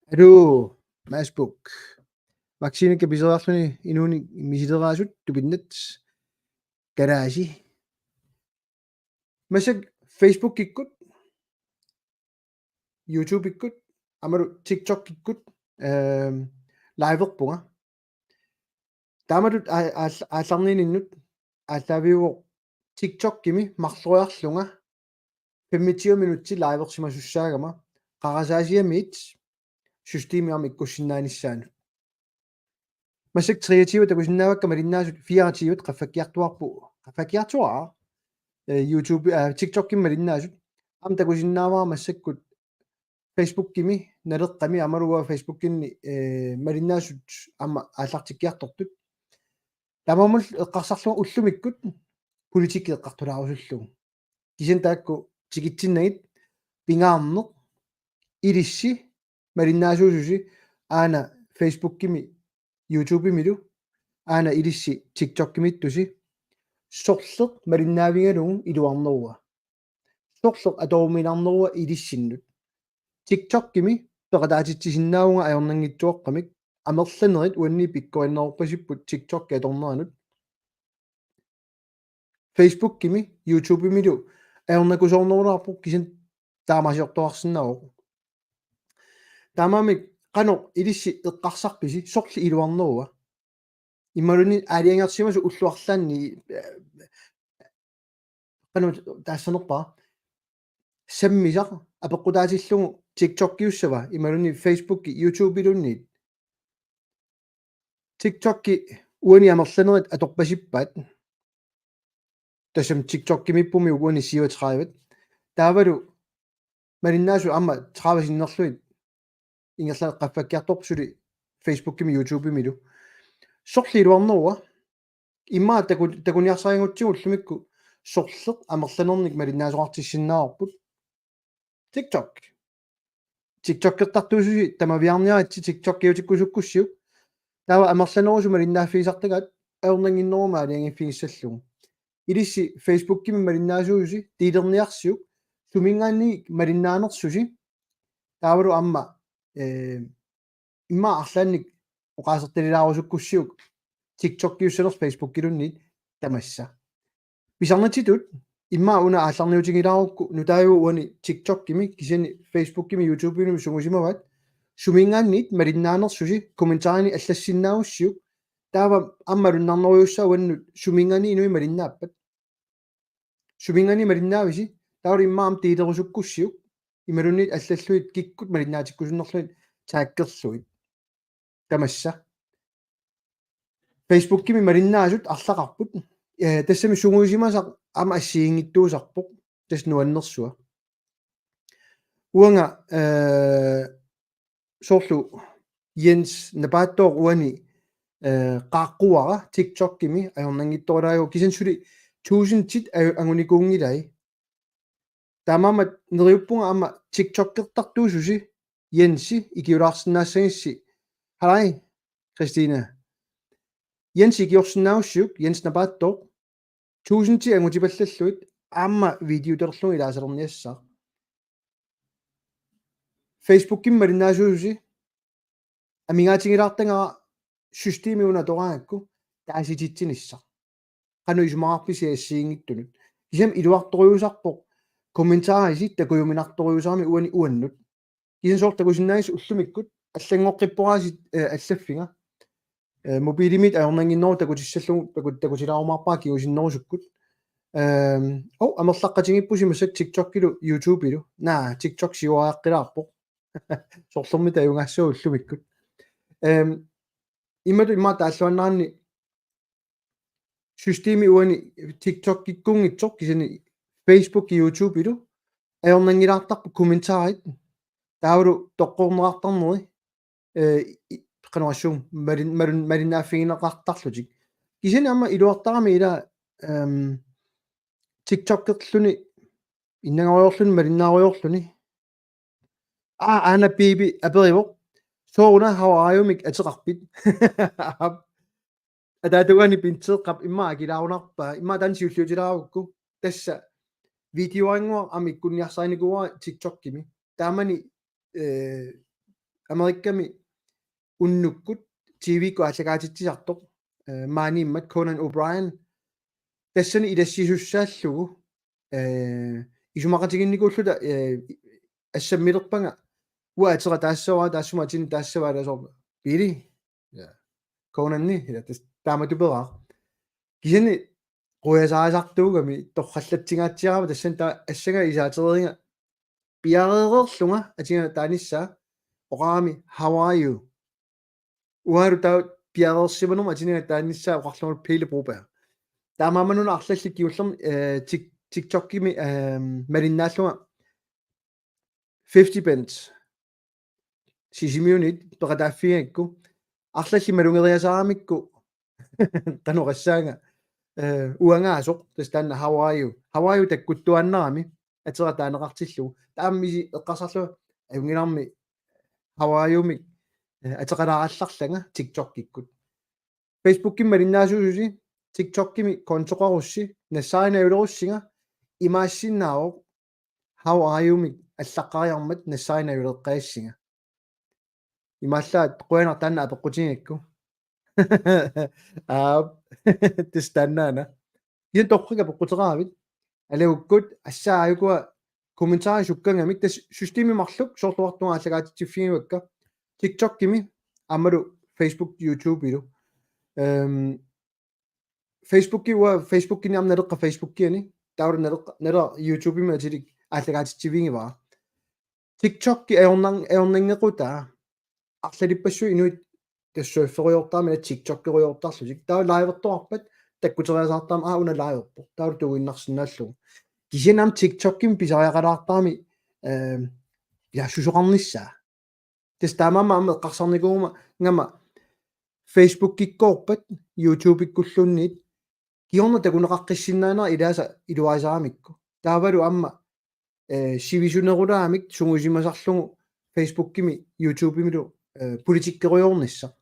Hallo, MacBook. Vaccine bisoarluni inuuni misileraasut tupinnat garaasi. Masak Facebook ikkut, YouTube ikkut, amaru TikTok ikkut, liveerpunga. Taamatut aallarniininnut ааllaавиуо TikTok kimi marloriarlunga 25 minutti liveersimasussaagama qarasaasiamit systemiarmi ikkussinnaanissaaну. Masak 23 takusinnaavakka malinnaasut 24 qaffakkiartuarpu qaffakkiartuaraa YouTube TikTok kimi malinnaasut am takusinnaavaa massakkut Facebook kimi naleqqami amaluga Facebook kinni malinnaasut amma aallartikkiartortut tamamul eqqarsarlunga ullumikkut politik eqqartulaarusullugu kisen taakku tikitsinnagit pingaarneq ilissi malinnaasuususi aana Facebook kimi YouTube milu aana ilissi TikTok kimittusi sorleq malinnaavingalugu iluarnerua sorleq atoruminarnerua ilissinut TikTok kimi peqataatitsisinnaavunga ajornangitsuoqqamik amerlanerit uanni pikkoinnerorpasipput TikTok atorneranut Facebook kimi YouTube milu ajornakusoornerulaarpu kisan taamasiortoarsinnavoq taamamik qanoq ilissi eqqarsarpisi sorli iluarnerua immaluni aaliangersimasu ulluarlaanni qanu taassanerpaa sammisaq apeqqutaatillugu TikTok-kiussava immaluni Facebook-ki YouTube-ilunniit TikTok-ki uani amerlanerit atorpasippaat tassam TikTok-kimippumi uani 37 taavalu malinnaasu amma 30 ingerla qaffakkiartorpsuli Facebook-kimi YouTube-milu sorli iluarnerua immaa takuniarsariangutsigu ullumikku sorleq amerlanernik malinnaasuartissinnaarput TikTok-eqtartuususi tamaviarniaritsi TikTok-kiutikkusukkussiuk taava amerlanerusu malinnaaffiisartagaat ajornanginneruma aliangiffigissallugu ilissi Facebook-kimi malinnaasuususi tiilerniarsiuk sumingaanni malinnaanersusi taavalu amma immaa arlaannik oqaasertalilaarusukkуссиук TikTok-kiussaners Facebook-kilunniit tamassa pisarnatitut immaa una aallarniutigilаарukku nutaayu uani TikTok-kimi kisani Facebook-kimi YouTube-kimi sungusimavaat sumingaanniit malinnaanersusi kommentaarni аллассиннаагуссиук таава аммалуннарнеруйуссаа уаннут сумингаани инуи малиннааппат сумингаани малиннаависи таава иммаам тиилерусуккуссиук ималунниит аллаллуит киккут малиннаатиккусуннерлуит тааккерлуит тамасса Facebook-kimi malinnaasut арлақарпут тассами сугуисимасақ ама ассиингиттуусарпоқ тас нуаннерсуа уанга соорлу Jens Nabaattoq uani qaaqquara TikTok-kimi ajornangittorlaagu kisansuli 1000 tit angunikuungilai taamamat neriuppunga amma TikTok-qertartuususi Jensi ikiulaarsinnaassagисsi halai Christina Jens ikiorsinnaagussiuk Jens Nabaattoq 1000 tit angutipallalluit aamma videoterlungu ilaasalerniassaq Facebook-kim malinnaasuususi амигаатингилаартангара системиуна тораангакку таасититсинissaq qanu isumaarpisi ассиингиттунут кисам илуарторюусарпоқ комментаариси такуюминарторюусаарми уани уаннут кисан соортакусиннаагис уллумиккут аллангоққиппораси аллаффинга мобилимит ajornanginneru takutissallугу takutilaarumаарпаа киусиннерусуккут амерлаққатингиппуси массак TikTok-килу YouTube-илу наа TikTok сиуааққилаарпоқ сорлерми таюнгассуу уллумиккут имма тааллуаннаранни системи уани TikTok киккунгитсоқ кисани Facebook YouTube илу ajornangilаарtarpu комментаарит таавалу тоққорнеқартарнери qanуассуум малиннааффигинеқартарлутик кисани амма илуартарами ила TikTok-керлуни иннагориорлуни малиннаариорлуни аана биби аперивоқ соуна хавааюмик атеқарпит атаатугани пинтеэққап иммаа килаарунарпаа иммаа тансиуллутилаарукку тасса видеоангуа амиккунниарсааникуа TikTok-кими таамани Amerikkami unnukkut TV-ku аллагаатитсисартоq мааниммат Conan O'Brien тассани илассисуссааллугу исумақатигинникууллута ассаммилерпага уаатера таассаваа таассуматин таассавааласоор пили я Conanни ила тас тааматупераа кисани quyasaasartuugami torrallatsingaatiarama tassan taa assanga isaateriinga piareereerlunga atinga taanissaa oqarami how are you uaru taa piareersimanerma atinga taanissaa oqarlungut pile proba taamaamanuna arlalli kiullermi TikTok-kimi malinnaallunga 50 pence sisimiunit peqataaffiangakku arlalli malungeriasaaramikku qanoqassaanga uangaasoq tastanna how are you takkuttuannarami atera taaneqartillugu taammisi eqqarsarlu ayungilarmi how are you mik ateqalaarallarlanga TikTok-kikkut Facebook-kim malinnaasuususi TikTok-kimi kontoqarussi nassaarinayulerussinga imaassinnaaroq how are you mik аллаққариармат нассааринаюлеққаиссинга имааллаат қуянар таанна апеққутингакку тастаннаана ин торрика пеққутераавит алаагуккут ассааюкуа комментари суккангамик тас системимарлук соорлуартунга аллагаатитсиффигивакка TikTok-кими аммалу Facebook YouTube илу Facebook-кини амналеққа Facebook-киани тауру налеқ YouTube-има атилик аллагаатитсивигиваа TikTok-ки аорнангеқутаа арлалиппассу инуит тассуиффериортаамина TikTok-керуйортарлусик таа лайвертоарпат таккутериасаартаама уна лайверпо таа тугиннарсинааллугу кисинам TikTok-ким писариақалаартаами я сусоқарниссаа тас таамаама ама эққарсарникуума ngama Facebook-киккоорпат YouTube-иккуллунниит киорна такунеқаққиссиннаанера илааса илуаисарамикку таавалу амма сивисунерулаамик сунгусимасарлугу Facebook-кими YouTube-имилу политиккеруйорнисса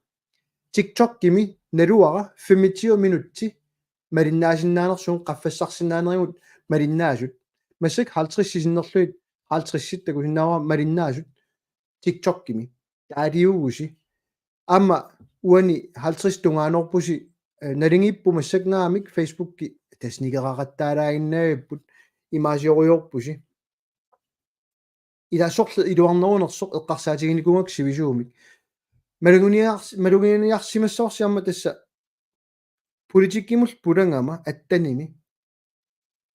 TikTok-кими налуара 25 минутти малиннаасиннаанерсуун qaffассарсиннаанеригут малиннаасут массак 50 сисиннерлуит 50 такусиннаава малиннаасут TikTok-кими таалиугуси амма уани 50 тунгаанорпуси налингиппу массакнаамик Facebook-ки тасникерақаттаалаагиннаагиппут имаасиориорпуси илассорлу илуарнерунерсоқ эққарсаатигиникунгак сивисуумик малугиниарсимассоорсиарма тасса политиккимул пулангама аттаними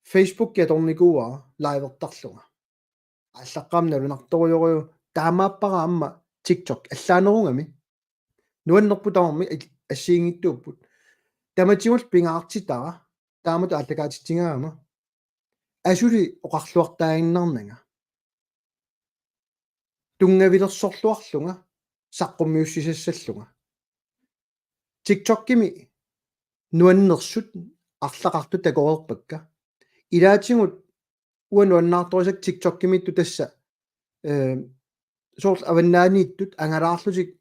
Facebook-ки аторникууаа лайвертарлунга аллаққаамна лунарторуйориу таамааппара амма TikTok аллаанерунгами нуаннерпу таамми ассиингиттууппут таматимул пингаартитара таамату аллагаатитсингаама асули оқарлуартаагиннарнага тунгавилерсорлуарлунга саққуммиуссисассаллунга TikTok-кими нуаннерсут арлақарту такорерпакка илаатингут уануаннаарторисак TikTok-кимитту тасса соорл аваннаанииттут ангалаарлутик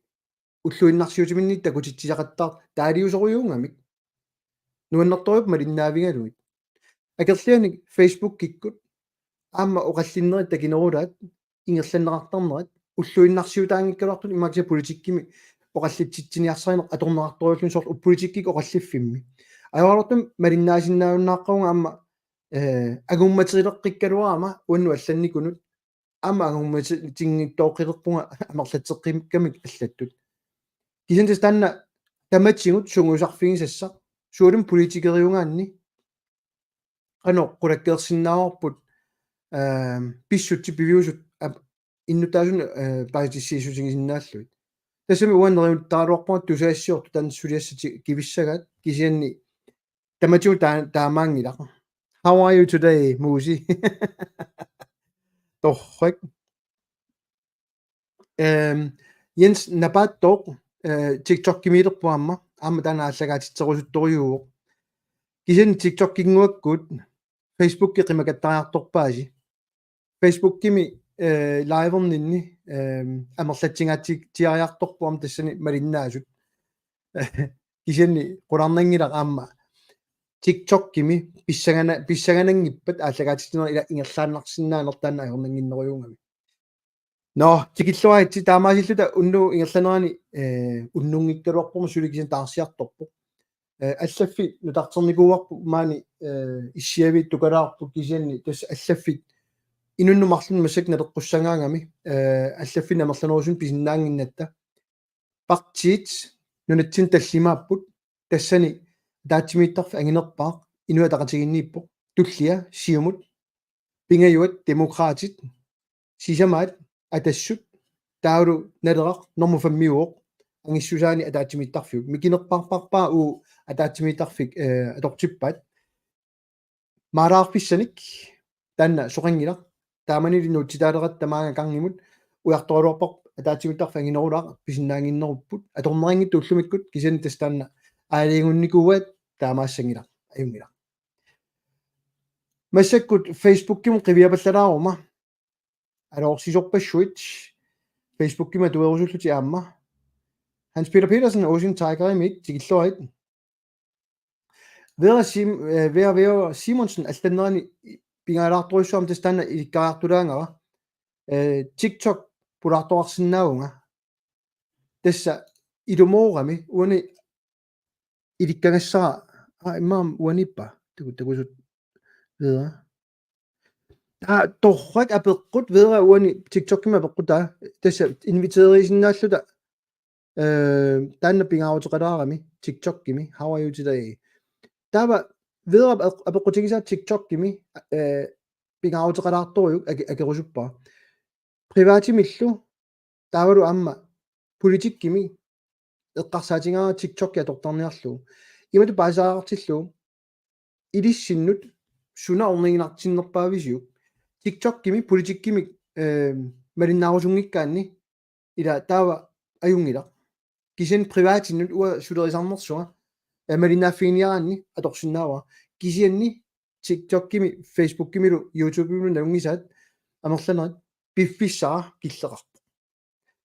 уллуиннарсиутиминни такутитсисақаттаар таалиусоруйуунгамик нуаннерториуп малиннаавигалуит акерлианик Facebook-киккут аама оқаллиннери такинерулаат ингерланнеқартарнерат уллуиннарсиутаангиккалуартут имаакси политиккими оқаллитситсиниарсаринеқ аторнеқарторуллун сорл политиккик оқаллиффимми аёрлутум малиннаасиннаавиннааққаунга аама агумматерилеққиккалуаама уанну алланникунут аама агумматингиттооқилерпунга амерлатеққимиккамик аллаттут кисантас таанна таматсигут сунгусарфигисассақ суулум политикериунгаанни qano qulakkeersinnaarput pissutsi piviusut innutaasun paatissisusingisinnaаллуит тассами уаннериут тааруарпунат тусаассиорту танссулиассати кивиссагаат кисианни таматиу таамаангилақ how are you today muusi torrak Jens napaattoq TikTok kimiilerpuamma aama taana аллагаатитсерусутториуоq кисиан TikTok кингуаккут Facebook-ки qimakattariartorpaasi Facebook-кими лайвернинни амерлатсингаатиариарторпуам тассани малиннаасут кисианни qulарнангилақ аама TikTok-кими писсаганангиппат аллагаатитсинера ила ингерлааннарсинаанер таана агернангиннеруйунгами no tikilluaitsi taamaasилluta unnu ingerlanerani unnungikkaluarpuma sulikisan taarsiartorpu аллаффи нутартерникууарпу маани иссиавит тукалаарпу кисианни тас аллаффит инуннумарлун массак налеққуссангаангами аллаффи намерланерусун писиннаангиннатта партиит нунатсин таллимааппут тассани таатсимииттарф ангинерпаа инуатақатигиннииппо туллиа сиумут пингаюат демократит сисамаат атассут таалу налерақ норму фаммиуоқ ангиссусаани атаатсимииттарфиу микинерпарпарпаа уу атаатсимииттарфик атортиппаат маалаарписсаник таанна соқангила тааманили нуутситаалерат тамаага кангимут уярторулуарпоқ атаатсимииттарф ангинерулаа писиннаангиннеруппут аторнерингит уллумиккут кисани тастаанна аалингунникууат таамаассангила аюнгила массаккут фейсбуккиму қивиапаллалаарума алоорсисорпассуит фейсбуккима туерусуллути аама Hans Peter Petersen Ocean Tiger midt tikilluarit Vera Simonsen allannerani pingaalaarturissuam tastanna ilikkaraartulaangara TikTok pulartoarsinnaunga tassa ilumoorami uani ilikkangassara immaam uanippa takusut videre torrak apeqqut videre uani TikTok-kima apeqquta tassa inviteeriisinnaalluta taanna pingaarutеqalaarami TikTok-kimi how are you today taava videre apeqqutigisaa TikTok-kimi pingaarutеqalaartoriuk akerusuppaa privaatimillu taavalu amma politikkimi eqqarsaatingaa TikTok-ki atortarniarlu imatu paasaartillu ilissinut suna orniginartinnerpaavisiuk TikTok-kimi politikkimi malinnaarusungikkaanni ila taava ajungila kisen privaatinut ua sulerisarnersuga malinnaaffiiniaraanni atorsinnaava kisianni TikTok-kimi Facebook-kimilu YouTube-kimilu nalungisaat amerlanerit piffissara killeqarpu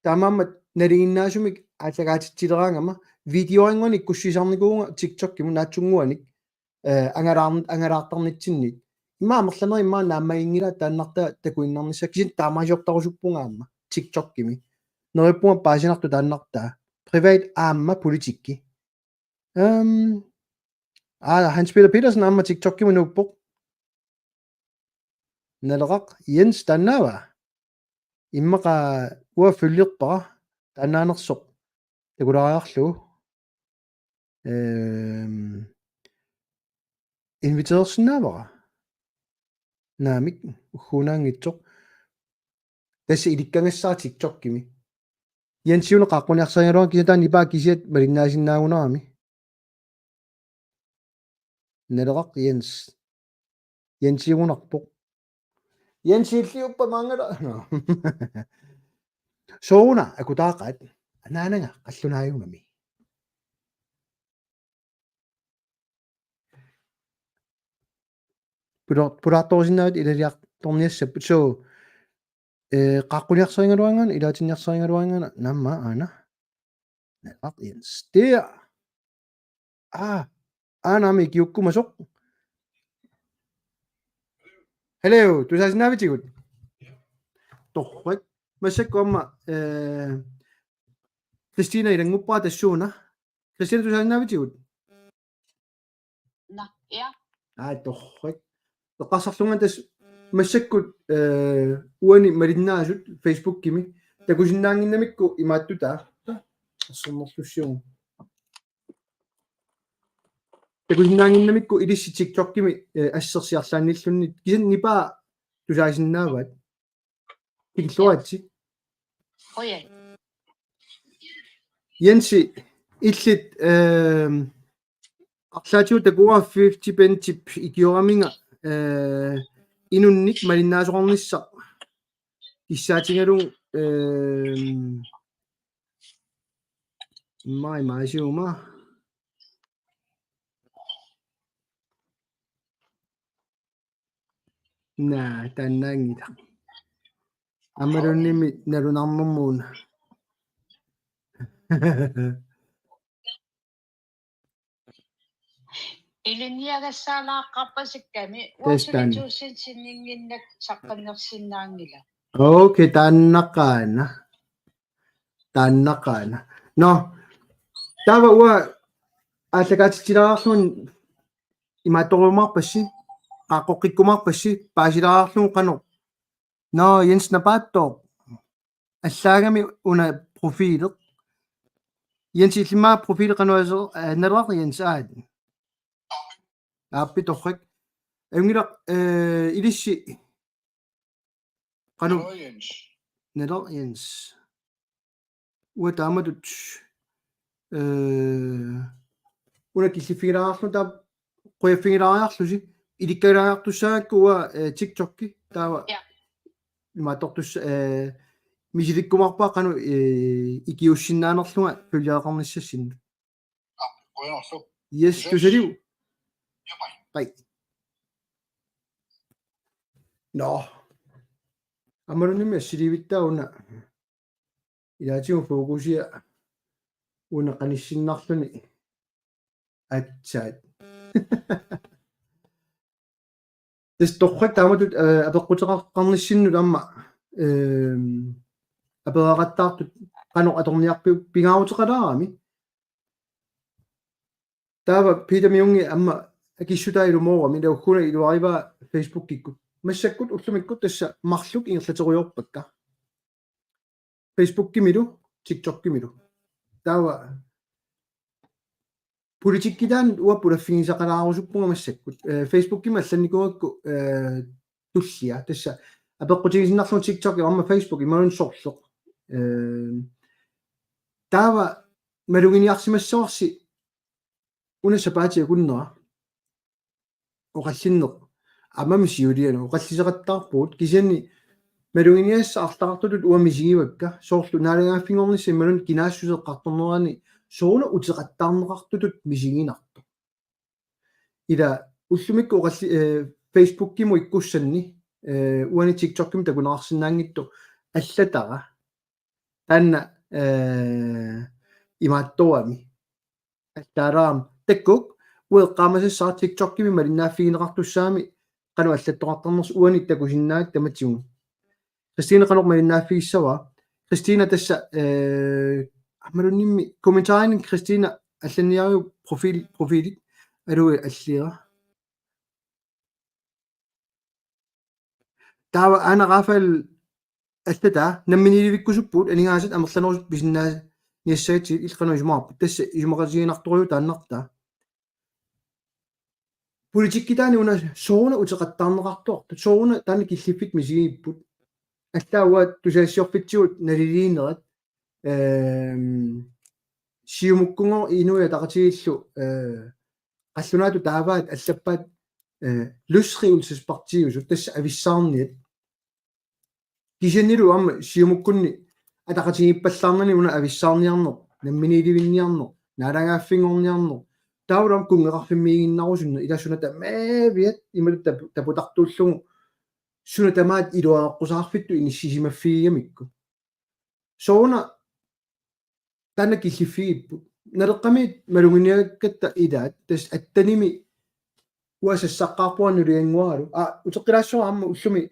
taamaammat naliginnaasumik ааллагаатитсилераангама видеоангони куссисарникуунга TikTok-киму наатсунгуаник ангалаартарнитсиннит имаамерланери имаа нааммагингила тааннарта такуиннарнисса кисин таамаасиортарусуппунгаама TikTok-кими нериппунга паасинарту тааннартаа privat аама политикки Hans Peter Petersen аама TikTok-киму нууппоқ налеқақ Jens таннаава иммақа уа фуллерпара тааннаанерсоқ такулариарлу inviteersinnaavara naamik uhunaangitsoq tassi ilikkangassaa TikTok-kimi Jensiuna qaqquniarsaangaluan kisataan ipaa kisiat malinnaasinnaagunarami naleqaq Jensiunarpoq Jensiilliuppa maangala souna akutaaqaat anaananga qallunaayungami pulaartorsinnaavit ilaliartorniassaput so qaqquniarsaangaluangan ilaatinniarsaangaluangana namma ana nalaq Jens naami kiukkumasoq hello tusaasinnaavitigut torrak массаккуамма Кристина илангуппаа тассууна Кристина тусааsinnaavитигут Ja. Torrak эққарсарлунга тас массаккут уани малиннаасут Facebook-кими такусиннаангиннамикку имааттутаа ассернерлуссиугу такусиннаангиннамикку илисси TikTok-кими ассерсиарлаанниллуннит кисан нипаа тусаасиннаават тикиллуатси Oje. Jensi illit арлаатиу такуа 50 пентип икиораминга инунник малиннаасоқарнisса киссаатингалу маасиума таннаангита аммалунними налунарнэрмуuna Iliniagassaalaaqqarpasikkami Testan. uasulisuussinsinninginnak saqqannersinnaangila Okay, taannaqaana. No, tava ua ааллакаатитилаарлун имаатторумарпасси qaaqoqqikkumarpassi paasilaраарлун qano no Jens Napato аллаагами уна профилеq Jens иллимаа профилеq qanuaso naluaq Jens aat aappi torrik angilaq ilissi qanu naluaq Jens ua taamatut una killiffigilaarlu taa qoyaffigilaariarlusi ilikkalaaartussaakku ua TikTokki taava имаатортус мисиликкумарпаа кану икиуссиннааnerlunga пулиақарниссассинну yes тусалиу qai no амаруними ассиливиттаа уна илаатигу фокусиа уна qanissinнарлуни атсаат des torrak taamatut апеққутеқарнissinnu амма апеқаттаартут qano аторниарпи пигаавутеқалаарами таава питамиунги амма акиссутаилу моорами лауккуна илуарива Facebook киккут массаккут уллумиккут тасса марлук ингерлатеруйорпакка Facebook кимилу TikTok кимилу таава политиккитаан уаппулаффигисақалаарусуппунга массаккут Facebook кима алланникуакку туллиа тасса апеққутигисиннарлу TikTok амма Facebook имаун сорлоқ таава малугиниарсимассоорси уна сапаатиа куннера оқаллиннеқ аммами сиулиану оқаллисеқаттаарпуут кисианни малугиниасса артаартулут уамисигивакка соорлу наалагааффингорнисса ималун кинаассусеққарторнерани соона утеқаттаарнеқартутут мисигинарто ила уллумикку оқалли Facebook киму иккуссанни уани TikTok ким такунаарсинаангитту аллатара таанна имааттуами аллараам таккук уеққаамасассаа TikTok кими малиннааффигинеқартуссаами қану аллаттоқартарнерс уани такусиннаак таматигу Кристина қанор малиннааффигиссава Кристина тасса амалуннимми комментаарин Кристина алланниариу профилит алуи аллиера таава ана рафаэл аллата намминиливиккусуппут анингаасат амерланерусут бисиннаа ниассаати илқану исумаарпу тасса исумақасигинарторуйу тааннарта политиккитаани уна соона утеқаттаарнеқартуарту соона таани киллиффит мисигииппут аллаауа тусаассиорфитсигут налилиинерат сиумуккунгор инуя тақатигиллу қаллунаату тааваат аллаппаат лусриулсуспартигусу тасса ависсаарниат кисианнилу амма сиумуккунни атақатигиппаллаарнани уна ависсаарниарнер намминиливинниарнер наалагааффингорниарнер таурам кунгеқарфиммиигиннарусунна илассуната маавиат ималу тапутартууллугу суна тамаат илуааққусаарфитту иниссисимаффигиамикку соона тана киллиффигиппут налеққамиит малугиниаккатта илаат тас аттаними уасассаққарпуа нулиангуару утеққилаассуа амма уллуми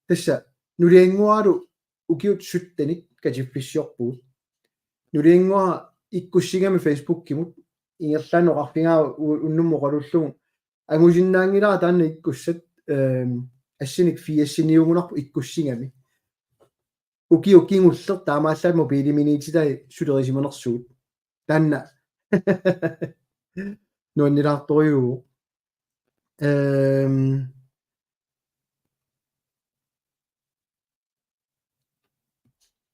тасса нулиангуару укиут суттаник катиффиссиорпуут нулиангуа иккуссигами Facebook кимут ингерлаанеқарфигаа уннуммоқалуллугу агусиннаангилаа таанна иккуссат ассиник фиассиниугунарпу иккуссигами укиуккингуллер таамааллаат мобилиминититай сулерисиманерсуут таанна нуаннилаарторюу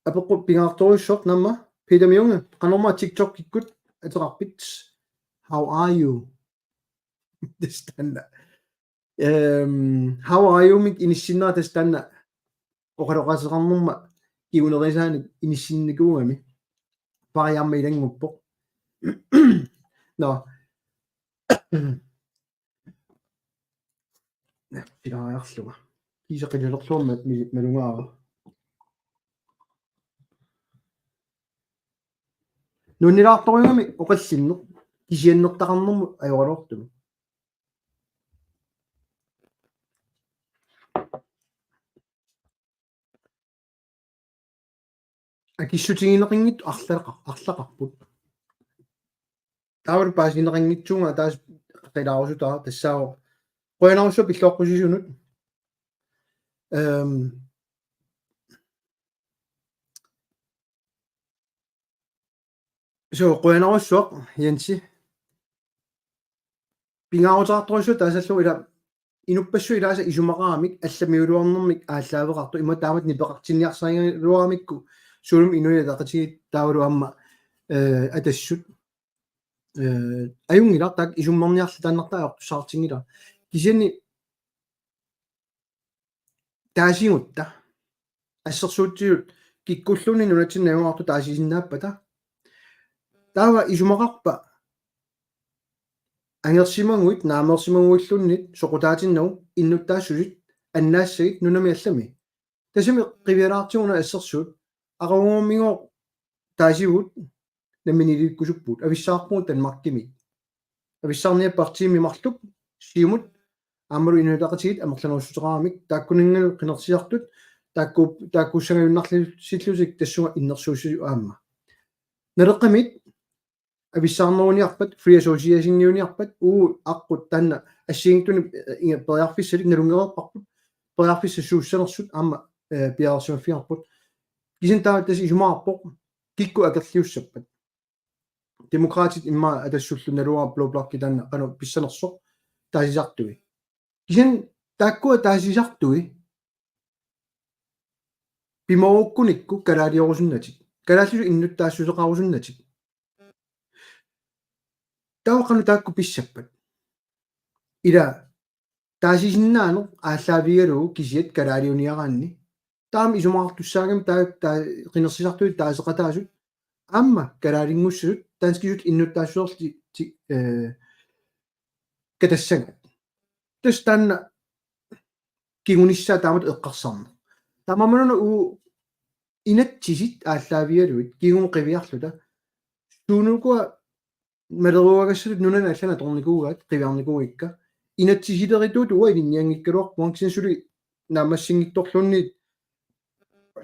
апеққу пингаарторуссоқ намма питамиунга канорма TikTok киккут атеқарпит how are you тастанна how are you мик иниссиннаа тастанна оқалоқасеқарнэрма киунерисааник иниссинникуугами париарма илангуппоқ no пилаариарлуга кисеқилерлуарма малунгаава нуннилаарторюгами оқаллиннеқ кисианнертақарнэрму ajoralortumu акиссутигинеқингит арлақарпут таавал паасинеқингитсуунга таас қилаарусутаа тассаава қуянарусса пиллоққусисунут so қуянаруссуақ янси пингаарутаартуруссу таасаллу ила инуппассу илааса исумақарамик алламиулуарнэрмик ааллаавеқарту има таамат нипеқартинниарсаригалуарамикку суулум инуя тақатиги таавалу амма атассут аюнгила так исуммерниарла тааннартаа саартингила кисиани таасингутта ассерсуутсиут киккуллуни нунатсиннаагуарту таасисиннааппата таава исумақарпа ангерсимангуит наамерсимангуиллуннит соқутаатиннау иннуттаассулит аннаассагит нунами аллами тасими қивиалаартигуна ассерсуут ақагууммиго таасигут намминиликкусуппут ависсаарпуут танмаркими ависсаарниаппартиими марлук сиумут аамалу инуитақатигит амерланеруссутеқарамик тааккунингалу қинерсиартут тааккуссагаюннарлу силлусик тассуга иннерсуусиу аама налеққамит ависсаарнеруниарпат free association-ниуниарпат аққут таанна ассигингтуни инга периарфиссалик налунгерерпарпут периарфисса сууссанерсут аама пиарсуаффиарпут кисин таа тас исумаарпоқ кикку акерлиуссаппат демократит имма атассуллу налуа блоблокки таанна кану писсанерсоқ таасисартуи кисин тааккуа таасисартуи пимооккуникку калаалиорусуннатик калааллусу иннуттаассусеқарусуннатик таақану таакку писсаппат ила таасисиннаано ааллаавигалуу кисиат калаалиуниараанни таам исумаартуссаагам таа қинерсисартуит таасеқатаасут аама калаалингуссасут таанскисут иннуттаассуерли катассагат тас таанна кигуниссаа таамат эққарсарна тамамануна инатсисит ааллаавигалуит кигун қивиарлута туунукуа малеруагассалут нунана аллана торникуугаат қивиарникууикка инатсисилеритуут уа илинниангиккалуар пуанксинасули наамассингитторлунни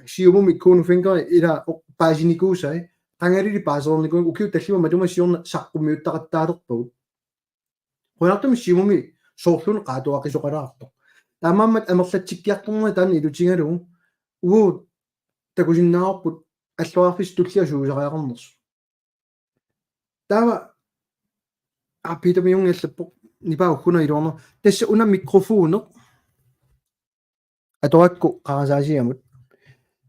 сиумуми кунуфингери ила паасиникуусай qangalili paasерникуу укиу таллима матумассиорна саққуммиуттақаттаалерпагут қуяартуми сиумуми соорлуни qaatuaqisuqalaartoq таамааммат амерлатсиккиарторнери таани илутингалугу уу такусиннаарпут аллуарфис туллиа суусариақарнерсу таава апитамиунгиаллаппо нипауккуна илуорнер тасса уна микрофонеқ аторакку қарасаасиамут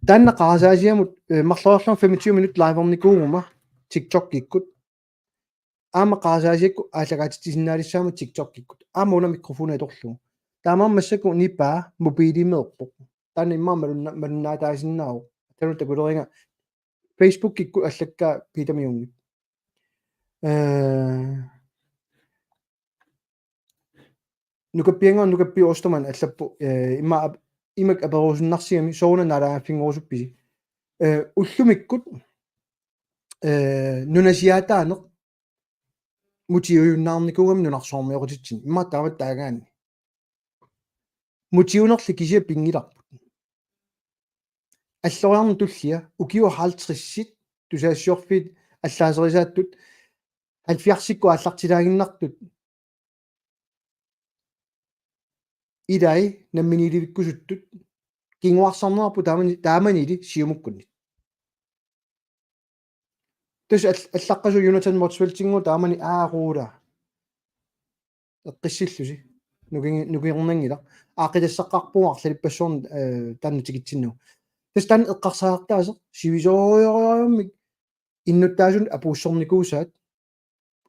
таанна қарасаасиамут марлуарлам 25 минут лайверникуугума TikTok киккут аама қарасаасиакку ааллагаатитисиннаалиссаама TikTok киккут аама уна микрофона иторлугу таамааммассаку нипаа мобилимеерпо таанна иммаа малуннаатаасиннаау танута кулеринга Facebook кикку аллаккаа питамиунгит нукаппи остоман аллаппу имак аперусуннарсигами соуна налааффингорусупписи уллумиккут нунасиаатаанеқ мутиуюннаарникуугами нунарсоормиорутитсин имма таамат таагаани мутиунерли кисиа пингиларпут аллориарну туллия укиу хаалтриссит тусаассиорфит аллаасерисааттут алфиарсикку аллартилаагиннартут идай намминилivиккусуттут кингуарсарнерпу тааманили сиумуккунни тас аллаққасу юнатан мортсвелтингу таамани аарула эққиссиллуси нукиернангила аақилассаққарпуарлалиппассуорн таанна тикитсинну тас таан эққарсаартаасеқ сивисоориориаммик иннуттаасун апууссорникуусаат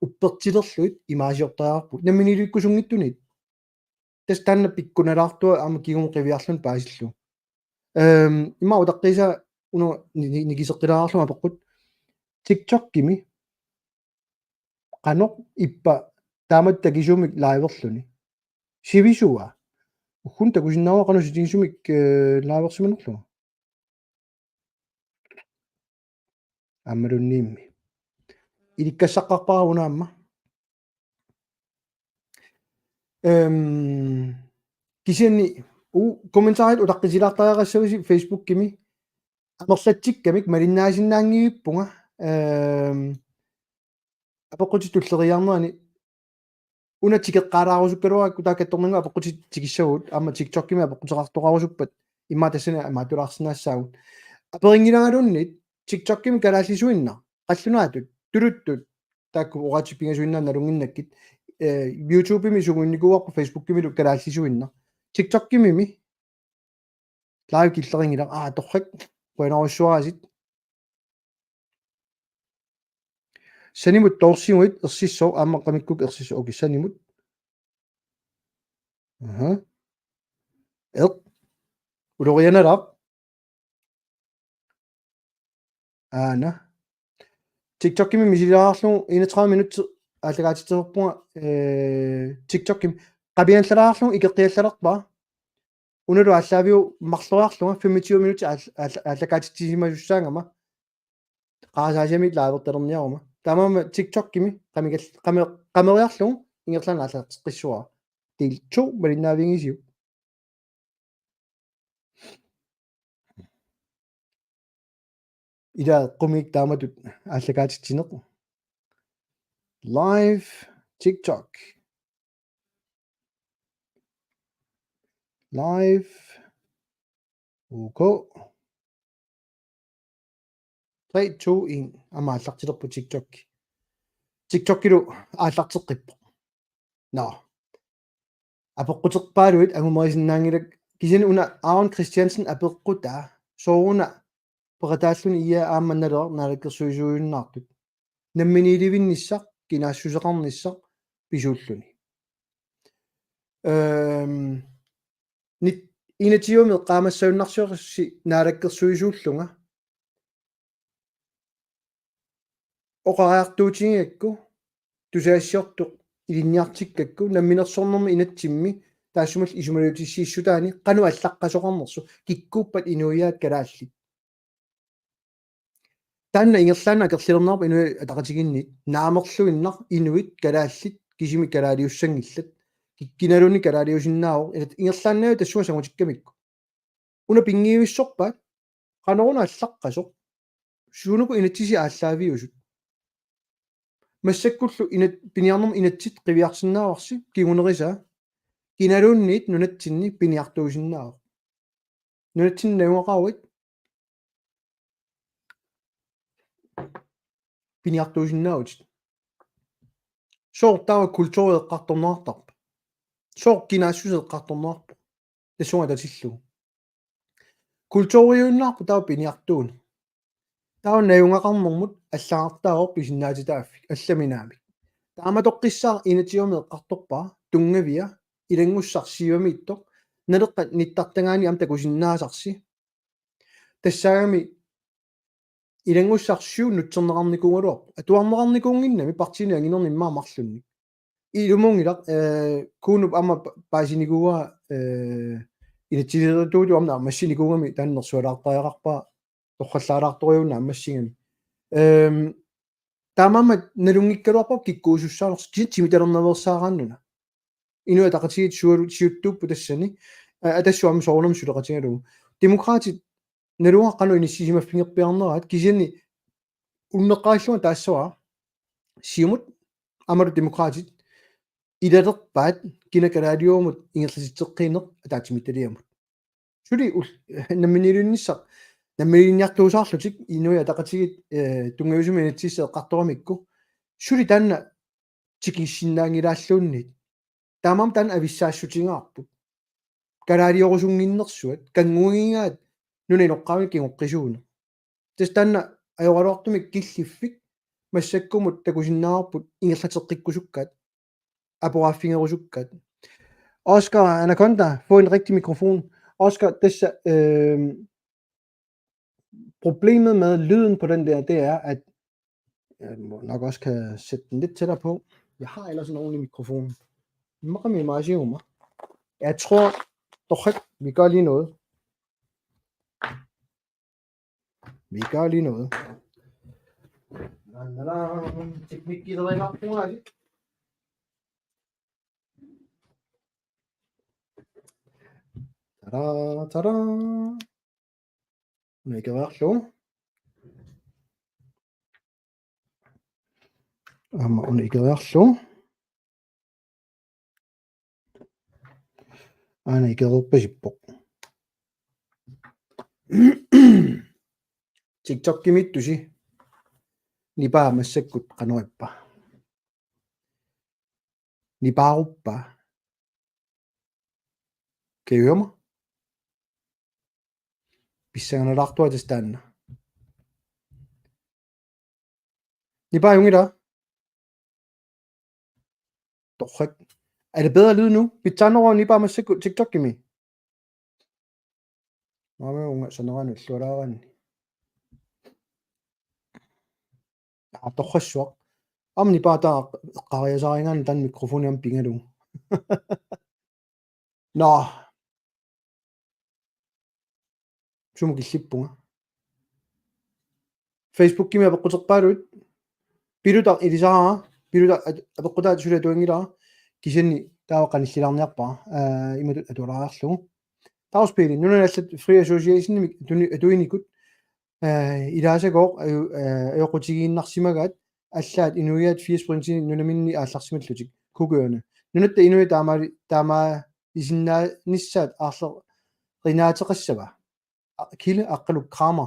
уппертилерлуит имаасиортаарпут намминилivиккусунгиттунит тас таанна пиккуналаартуа аама кигун қивиарлун паасиллу имма утаққиса уну никисеққилаарлума пеққут TikTok кими qanoq иппа таамат такисумик лайверлуни сивисуа ухун такусиннаава qanu ситигисумик лайверсиманерлуга аммалунниимми иликкассаққарпарунаамма кисианни комментарит утаққисилаартариарассависи Facebook кими амерлатсиккамик малиннаасиннаангииппунга апоққути туллериарнерани уна тикеққалаарусуккалуакку таакатторнангуа апоққути тикиссагут аама тиктоккими апоққутеқартоқарусуппат имма тассана амаатулаарсинаассаагут аперингинагалууннит тиктоккими калааллисуинна қаллунаатут тулуттут таакку оратиппингасуиннаа налунгиннаккит YouTube-ими сугунникуарпу Facebook-кимилу калааллисуинна TikTok-кимими лайв киллерингила торрак пуанаруссуарасит санимут тоорсигуит ерсиссоо ааммаққамиккук ерсиссо оки санимут улорианалаап аана TikTok-кими мисилаарлу 31 минут аллагаатитерпунга TikTok-ким қабианлалаарлу икеққиаллалерпа уналу аллаавиу марлуаарлунга 25 минут аллагаатитсимасуссаангама qaasaasamit laavерталерниарума тамаама TikTok-кими qameriarlugu ингерлаана аллаатеққиссуа тил 2 малиннаавингисиу ида qumik тааматут аллагаатитсинеқу live TikTok live уко 3 2 1 амааллартилерпу TikTok-килу ааллартеққиппо но апоққутерпаалуит агумерисиннаангилак кисани уна Aaron Christiansen апеққута сооруна ператааллуни ия аамманналер наалаккерсуисуиннаартут намминиливинниссақ кинаассусеқарниссақ писууллуни нит инатиуми qaamassaunnarsuersi naалаккерсуисууллунга оқариартуутингакку тусаассиортоқ илинниартиккакку намминерсорнэрми инатсимми таассумал исумалутиссииссутаани қану аллаққасоқарнерсу киккууппат инуиаат калааллит таанна ингерлаана акерлилернаарпа инуи атақатигиннит наамерлуиннар инуит калааллит кисими калаалиуссангиллат киккиналуни калаалиусиннаавор илат ингерлааннаи тассуа сангутиккамикку уна пингиуиссорпаат qanoruna аллаққасоқ суунуку инатсиси ааллаавиусут массаккуллу инат пиниарнерм инатсит қивиарсиннааварси кигунериса киналуунниит нунатсинни пиниартуусиннаавор нунатсин науақаруит пиниартуусиннаавут соортава культуреэққарторнеартарпа соор кинаассусеэққарторнеарпа тассунга татиллу культуриуиннаарпу таа пиниартуун таа наюнгақарнэрмут аллаартаавор писиннаатитааффик алламинаамик тааматоққиссаа инатиуми эққарторпаа тунгавиа илангуссарсиивами иттоқ налеққат ниттартангаани ам такусиннаасарси тассаагами илангуссарсиу нутсернеқарникугалуарпу атуарнеқарникуунгиннами партини ангинерни иммаа марлунни илумунгилақ куунуп ама паасиникуга инатсилеритууту амна массиникуугами тааннерсуалаартариақарпаа торхаллаалаарториуна аммассигами таамаама налунгиккалуарпап киккуусуссаалерс тимиталернаверсаарааннуна инуа тақатигит сиуттууппу тассани атассуами соорнам сулеқатингалугу демократит налунгаққану иниссисимаффингерпиарнераат кисиани уннеққааллуга таассуа сиумут амалу демократит илалерпаат кинакалаалиуумут ингерласитсеққинеқ атаатимитталиамут сули намминилунниссақ наммилинниартуусаарлутик инуя тақатигит тунгависуми инатсиссеэққарторамикку сули таанна тикиссиннаангилааллууннит таамам таан ависсаассутингаарпут калаалиорусунгиннэрсуат кангугингаат нуна иноққаами киноққисууна тас таанна ajorluartumik killifik массаккумут такусиннаарпут ингерлатеққиккусуккаат апораффингерусуккаат Oscar Anaconda få en rigtig mikrofon. Oscar, problemet med lyden på den der, det er, at jeg nok også kan sætte den lidt tættere på. Jeg har ellers en ordentlig mikrofon. Jeg tror, vi gør lige noget. Teknik gider ikke op, Ta-da, ta-da. Unikeriarlu Amma unikeriarlu Aanikererpasippoq TikTok-kimittusi nipaamassakkut qanuippa nipaaruppa kiuama pissanganalaartua tastaanna nipaajungila torrak er det bedre lyd nu vi tager over nipaamassakkut TikTok-kimi unga saneranu torrassuaq am nipaataa eqqariasariingaani tan mikrofoniam pingalu no sumukillippunga Facebook-kimi apeqquteqpaaluit piluta ilisaraa piluta apeqqutaat sulatuangilaa kisanni taawaqanillilarniarpaa imatut atulariarlugu tauspili nunallallat free association-nimik atuinikut ilaasagooq ayoqutigiinnarsimagaat аллаат инуиат 80% нунаминни аалларсималлутик кугуана нунатта инуи таамаа исиннаа ниссаат аарлер ринаатеқассава киле аққалук краама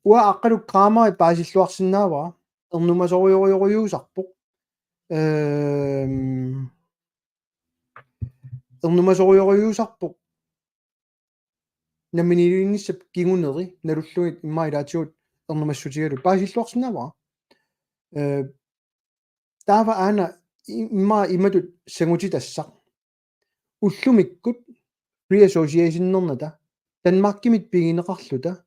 уа аққалук краама паасиллуарсинаава ернумасориориориусарпоқ ернумасориориусарпоқ наминилиинниссап кигунери налуллугит иммаилаатигут ернумассутигалу паасиллуарсинаава таава аана имма иматут сангутитассақ уллумиккут free association-нерната Danmarkimit пигинеқарлута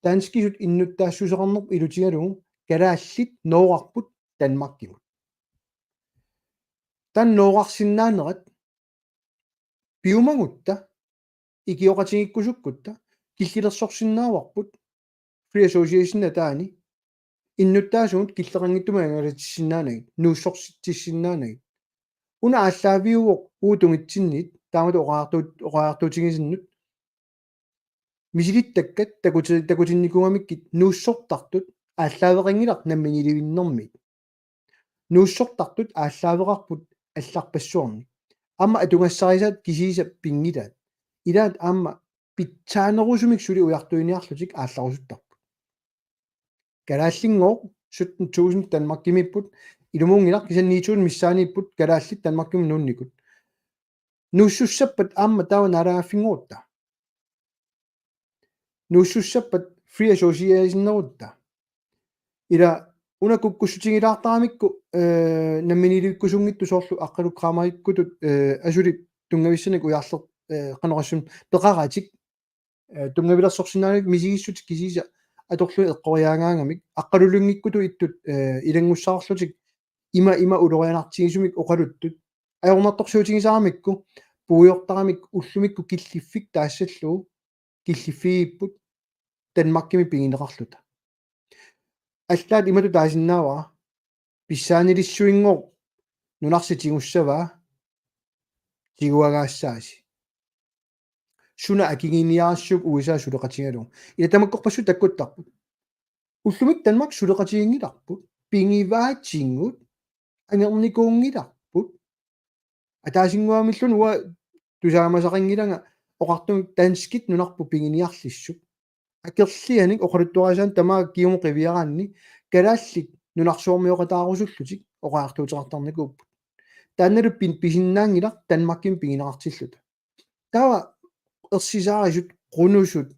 таанскисут иннуттаассусеқарнерп илутигалугу калааллит ноорарпут Danmarkimut тан ноорарсиннаанерат пиумагутта икиоқатигиккусуккутта киллилерсорсиннааварпут free association таани иннуттаасуут киллеқангиттума ангалатиссиннаанагит нууссорситсиннаанагит уна ааллаавиуоқ уутунгитсиннит таамат оqaartuutigisиннут мисилиттаккат такутинникугамиккит нууссортартут ааллаавеқангилар намминиливиннэрмит нууссортартут ааллаавеқарпут алларпассуарни амма атунгассарисаат кисиисап пингилаат илаат аама питсаанерусумик сули уяртуиниарлутик аалларусуттарпут калааллингоо 17000 Danmarkimipпут илумуунгилар кисан 9000 миссаанииппут калааллит Danmarkimi нуунникут нууссуссаппат аама таава налааффингуутта нууссуссаппат free association-нерутта ила уна куккуссутигилаартарамикку намминиликкусунгитту соорлу аққалуққаамариккутут асули тунгависсаник уяарлер qanorassum peqaratik tungavилерсорсинааник мисигиссутик кисиса аторлу эққориаангаагамик аққалулунгиккуту иттут илангуссаарлутик има улорианартигисумик оқалуттут аёрнарторсуутигисаарамикку пуйортарамик уллумикку киллиффик таассаллуу киллиффииппут Danmarkimi пигинеқарлута аллаат имату таасиннаава писсаанилиссуингоо нунарситигуссава тигуагаассааси суна акигиниаассук USA сулеқатигалу ила тамаккорпассу таккуттарпут уллумик Danmark сулеқатигингиларпут пингиваатсингут анерникуунгиларпут атаасингуамиллун уа тусаамасақингилага оқартумик таанскит нунарпу пигиниарлиссук акерлианик оқалуттуарисаан тамаа киуму қивиараанни калааллит нунарсуормиоқатаарусуллутик оқаартуутеқартарникууппут таанналуппин писиннаангилар Danmarkimi пигинеқартиллута тава ерсисаарисут qunusut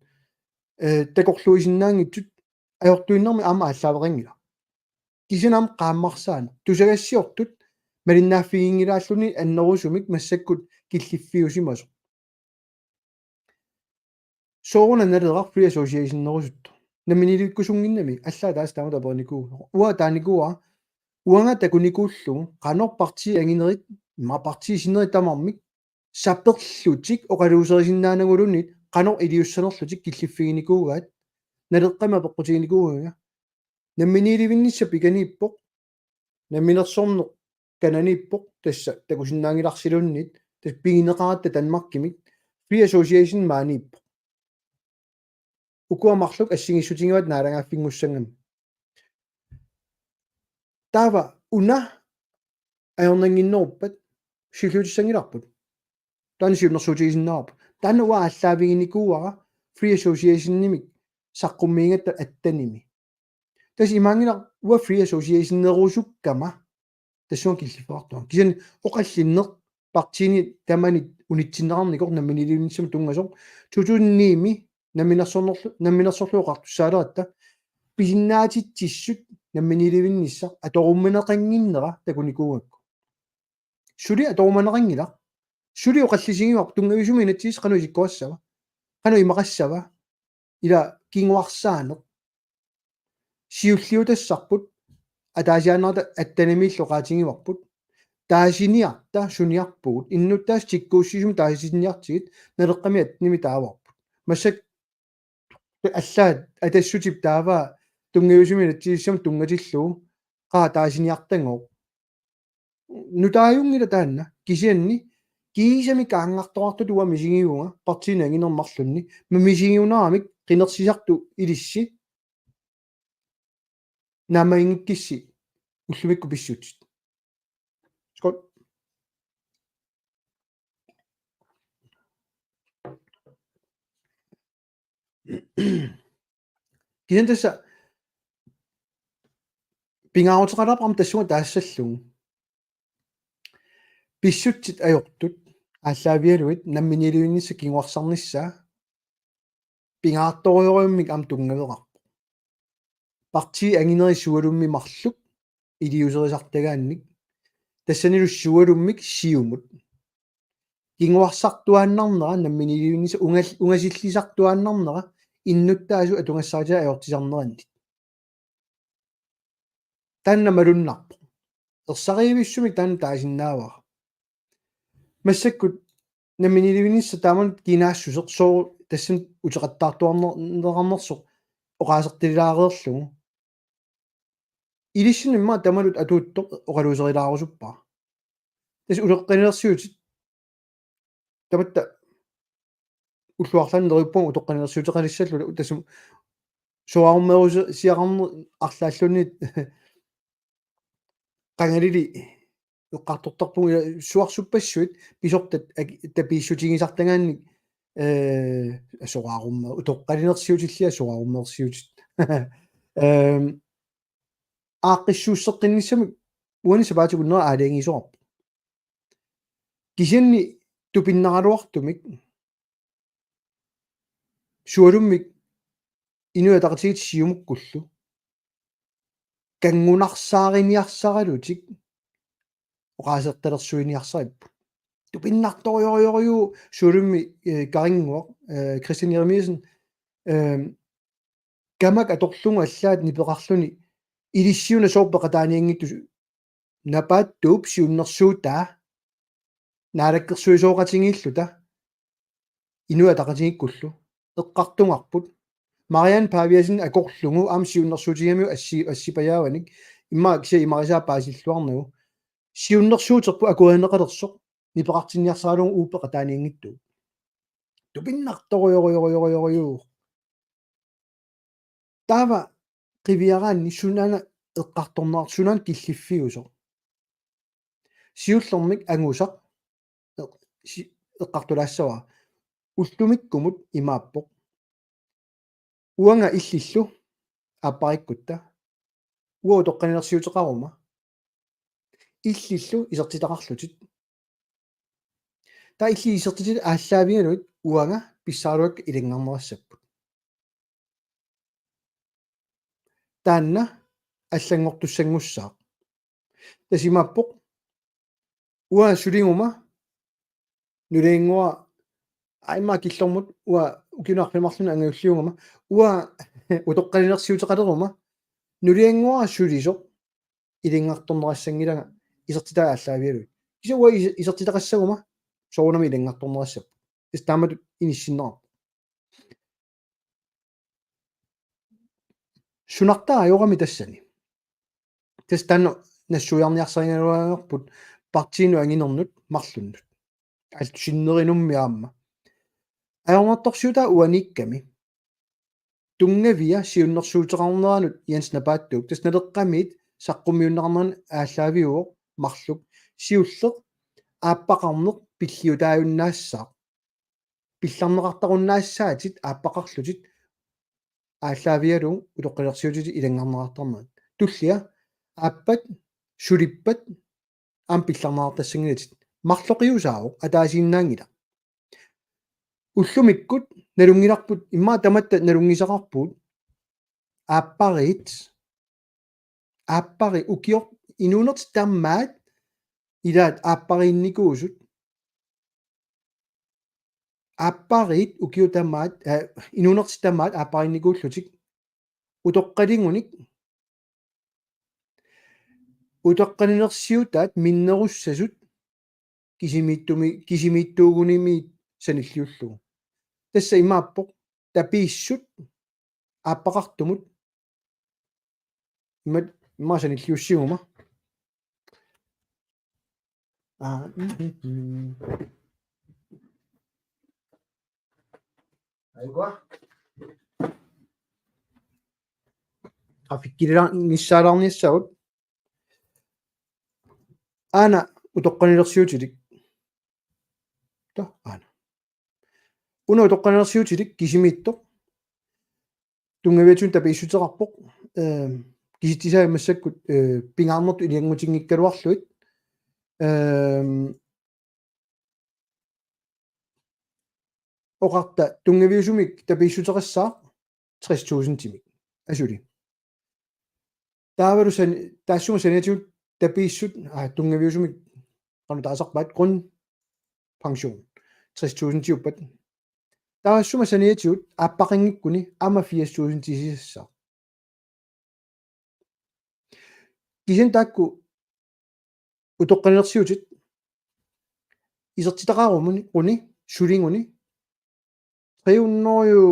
такорлуисиннаангитсут аёртуиннэрми аама ааллаавеқингила кисинам qaammarsaana тусагассиортут малиннааффигингилааллуни аннерусумик массаккут киллиффиусимасо соорна налерар free association нерусутто наминиликкусунгиннами аллаа таас таамата перникуу уа тааникуа уанга такуникууллу qanor parti angинерит ма parti синерит тамармик сапперлутик оқалуусерисиннаанагулунит qanor илиуссанерлутик киллиффигиникуугаат налеққама пеққутигиникууга намминиливиннисса пиканииппоқ намминерсорне кананииппоқ тасса такусиннаангиларсилуннит тас пигинеқаратта Danmarkimik free association maaнииппоқ ukuamarluk assingissutigiuat naalangaaffingussangam taava una ajornanginneruppat silluutissangilarput taani siunnersuutigisinnaarpu taanna ua allaaviginikuuara free association-nimik saqqummiingatta attanimi tas imaangila ua free association-neruusukkama тассуун киллиффеқартуа кисани оқаллиннеқ партиини таманит унитсиннеқарникор намминилиунниссам тунгасоқ тутунниими намминерсорлуоқартуссаалератта писиннаатитсиссут намминилиуннисса аторумманеқангиннера такуникуугакку сули аторуманеқангила сули оқаллисигиуар тунгависуми инатсис қану исиккуассава қану имақассава ила кингуарсаанеқ сиуллиутассарпут атаасиаанерта аттанамииллоқаатингиварпут таасиниарта суниарпугут иннуттаас тиккууссисум таасисинниартигит налеққами атними тааварпут массак аллаат атассутип таава тунгависуми натсииссам тунгатиллуу қаа таасиниартангоо нутааюнгила таанна кисианни кисами каангартоқарту туа мисигиуга партиина ангинермарлунни мамисигиунаарамик қинерсисарту илисси намаингиккисси уллумикку писсутит скот кисантасса пингаарутеқалаапарам тассуга таассаллугу писсутсит ajortut ааллаавиалуит намминилуиннисса кингуарсарниссаа пингаартториориуммик ам тунгаверарпу парти ангинерисsualummi марлук илиусерисартагаанник тассанилуссуалуммик сиумут кингуарсартуааннарнера намминилуиннисса унгасиллисартуааннарнера иннуттаасу атунгассаатиа ajortisarneranник таанна малуннарпу ерсариивиссумик таанна таасиннаавара массаккут намминилуиннисса тааман кинаассусеқ соо тассан утеқаттаартуарнернерсоқ оқаасертилаареерлугу илиссинимма тамалут атуутто оқалуусерилаарусуппаа тас улеққинерсиутит таматта уллуарлан нериппун утоққинерсиутеқалиссаллула тассум суаруммерусе сиақарнер арлааллунниит qangalili eqqartortarpugu suarsuppassuit pisорtат tapииссутигисартагаанник асоqaarumma utoqqalinersiutillia soqaarummersiutit ааққиссууссеққиннссами уани сабаатигуннера аалиангисоқарпу кисианни тупиннералуартумик суалуммик инуатақатигит сиумуккуллу кангунарсаарiniarсаралутик оқаасерталерсуиниарсариппу тупиннарториориориу суалумми карингуақ Кристиан Еремиасен камак аторлугу аллаат нипеқарлуни илиссиуна соорпеқатааниангитту напааттууп сиуннерсуутаа наалаккерсуисооқатингииллута инуатақатигиккуллу эққартунгарпут Marian Paviasen акорлугу аам сиуннерсуутигамиу ассипаяаваник имма кися имарисаапаасиллуарнагу сиуннерсуутерпу акуанеқалерсоқ нипеқартинниарсаалугу ууппеқатааниангитту тупиннарториориориориориу таава qivиараанни сунана эққарторнаар сунан киллиффиусо сиуллэрмик ангусақ эққартулаассава уллумиккумут имааппоқ уанга иллиллу аппариккутта уо тоққанерсиутеқарума иллиллу исертитақарлутит та илли исертитит ааллаавигалуит уанга писсааруак илингаарнерассаппут таанна аллангортуссангуссаа тасимаппоқ уа сулингума нулингуа айма киллормут уа укинаарфимарлуна ангиуллиунгама уа утоққалинерсиутеқалерума нулиангуа сулисоқ илингаарторнерассангилага исертитаа ааллаавиалуит киса уа исертитақассагума соорунами илингаарторнерассап ис таамат иниссиннера сунартаа аёрами тассани тас таанно нассуярниарсаригалуаангерпут партиину ангинернут марлуннут алсиннеринумми аама аёрнартарсиута уаникками тунгавиа сиуннэрсуутеқарнеранут ианснапааттук тасналеққамит саққумиуннеқарнеран ааллаавиуо марлук сиуллеқ ааппақарнеқ пиллиутааюннаассаа пилларнеқартаруннаассаатит ааппақарлутит ааллаавиалу утоққилерсиутити илангарнеқартарнерат туллиа ааппат сулиппат аам пилларнеқартассангилатит марлоқиусаавоқ атаасииннаангила уллумиккут налунгиларпут имма таматта налунгисақарпут ааппари укиор инуунерт таммаат илаат ааппариинникуусут ааппарит укиутамаат инуунерт таммаат ааппариинникууллутик утоққалингуник утоққанинерсиутаат миннеруссасут кисимииттуугуними саниллиуллугу тасса имааппоқ тапииссут ааппақартумут имма саниллиуссигума айгуа афиккилаа ниссаалаарниссагут ана утоққанилерсиутилик ана уна утоққанилерсиутилик кисимииттоқ тунгавиатун тапииссутерарпоқ киситисаамассаккут пингаарнерту илиангутингиккалуарлуит оқарта тунгавиусумик тапииссутерассаа 60.000 тимик асули тааварусан таассума саниатиут тапииссут тунгавиусумик qanu taasarpaat grund pension 60.000 tiuppat taassuma saniatiut aappaqingikkuni ama 80.000 tisissa kisen taakku utoqqanersiutit isertitaqarumuni quni sulinguni qiunnoyu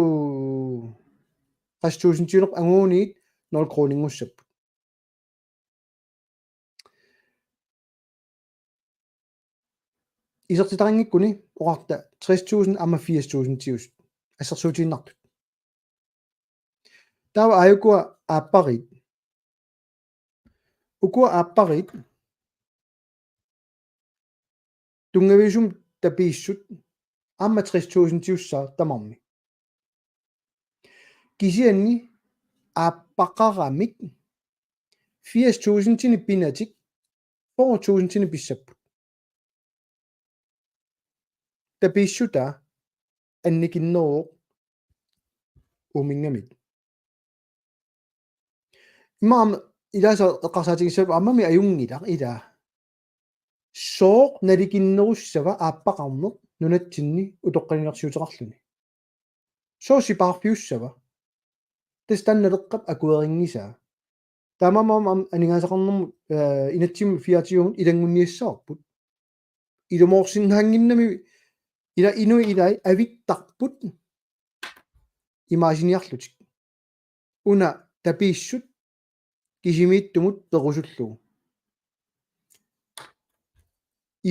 60.000 tiuneq anguuniit 0 kroningussap isertitaqangikkuni oqarta 60.000 ama 80.000 tius assersuutiinnartut taava ayukua aapparit ukua aapparit tungavisum tapiissut ama 60.000 tiussaa tamarmi kisianni aappaqaramik 80.000 tini pinatik 4.000 tini pissapput tapiissuta annikinneruuq umingamit imam ilasa eqqarsaatigissaap ammami ajungilaq ila sooq nalikinnerussava aappaqarneq nunatsinni utoqqaninersiuteqarluni soosipaarpiussava tastannaleqqap akueringisaa tamamam aningaasaqarnermut inatsim fiatiuun ilangunniassaarput ilumorsinnaanginnami ila inu ilai avittarput imaasiniarlutik una tapiissut kisimiittumut perusullugu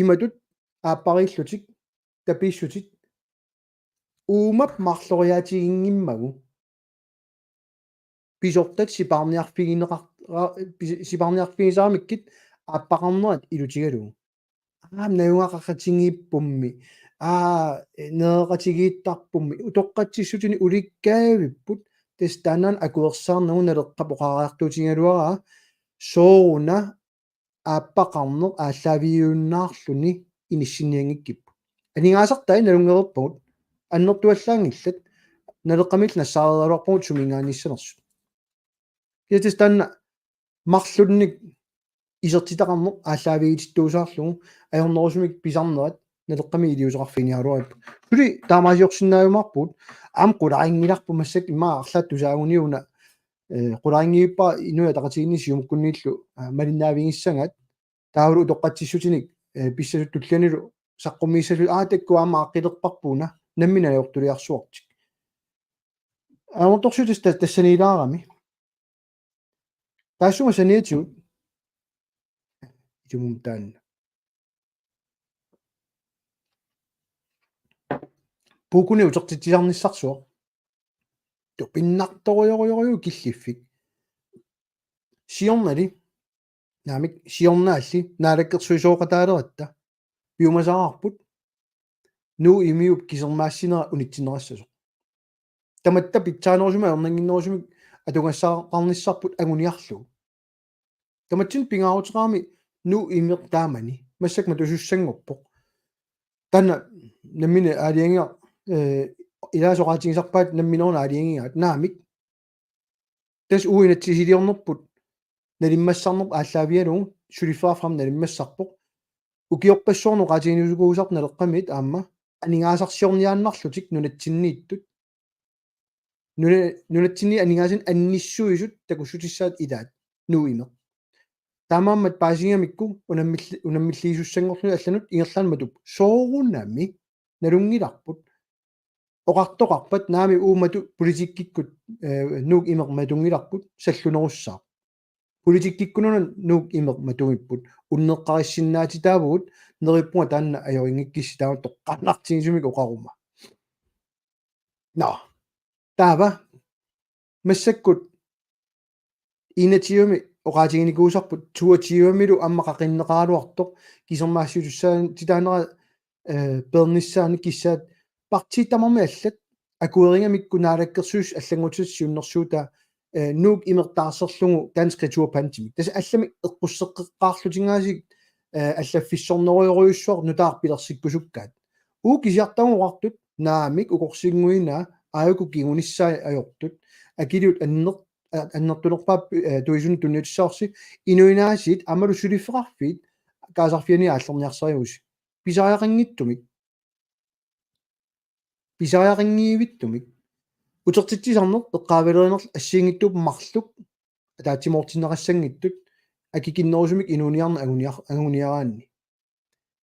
imatut aappariillutik tapiissutit uumap marloriaatigiнгиммагу pisortat siparniarfigisaamikкит aappaqarnerat ilutigalugu najungaqaqatingiippummi neeqatigiittarpummi utoqqatsissutini ulikkaavipпут tastaanaan akuersaarnagu naleqqap oqaraartuutigaluaraa sooruna aappaqarneq ааllaaviuunnaarluni inissiniangikkippu aningaasartai nalungererpagut annertuallaangillat naleqqamil nassaareeruarpugut sumingaannissanersut kiatastaanna marlunnik isertitaqarneq ааllaaviitittuusaarlugu ajornerusumik pisarnerat naleqqami iliuseqarfinialuarip suli taamaasiorsinnaajumarput aam qularingilarpu massak immaa arlaattusaagunniuna qularingiippa inuya taqatiginnis yumukkunniillu malinnaavingissangat taavulu utoqqatsissutinik pissasut tullanilu saqqummiissalu takku aama aqqilerparpuuna nammina ajortuliarsuartik aamortorsutis tassaniilaarami taassuma saniatiut itumum taanna puukuni utertitisarnissarsuaq tu pinnartoriorioriu killifik siornali naamik siornaalli naalakkersuisooqataaleраtta piumasaqarput nuu imiup kisermaassinera unitsinerassasuq tamatta pitsaanерусума ернангиннерусумик атунгассаақарнissarput агуниарлу таматсин пингаарутеқарми нуу имиер таамани массакма тусуссангорпоқ танна наммина аалиангиа илаасоqaатигисарпаат намминерна аалиангигаат наамик тас уинатсисилиорнерпут налиммассарнерп ааллаавиалугу сулиффарафрам налиммассарпоқ укиорпассуорну qaatiginusuguusaq налеққамит аама анигаасарсиорниааннарлутик нунатсиннииттут нунатсинни анигаасин анниссуисут такуссутиссаат илаат нуиме таамааммат паасингамикку унаммиллиисуссангорлуни алланут ингерлаанматуп соорунами налунгиларпут оқартоқарпат наами уумату политиккиккут нуук имерматунгиларпут саллунеруссаа политиккиккунуна нуук имерматугиппут уннеққариссиннаати таавгут нериппунга таанна ajoriнгиккисси таама тоққарнартигисумик оқарума на таава массаккут инатиуми оқаатигиникуусарпут туатиуамилу аммақақиннеқаалуартоқ кисермаассутуссаан титаанера перниссаани киссаат партитамарми аллат акуерингамикку наалаккерсуус аллангутиссиуннэрсуута нуук имертаарсерлугу dansk returpantimi тас аллами эққуссеққеққаарлутингаасик аллаффиссорнеруйоруйуссуар нутаарпилерсиккусуккаат кисиартагуартут наамик укорсингуина ааюку кигуниссаа ajortut акилиут аннертулерпаап туисун тунниутиссаарси инуинаасит амалу сулиффеқарфит каасарфиани ааллерниарсариуси писариақингиивиттумик утертитсисарнер эққаавилеринерл ассиингиттуп марлук таатимоортиннерассангиттут акикиннерусумик инуниарна агуниараанни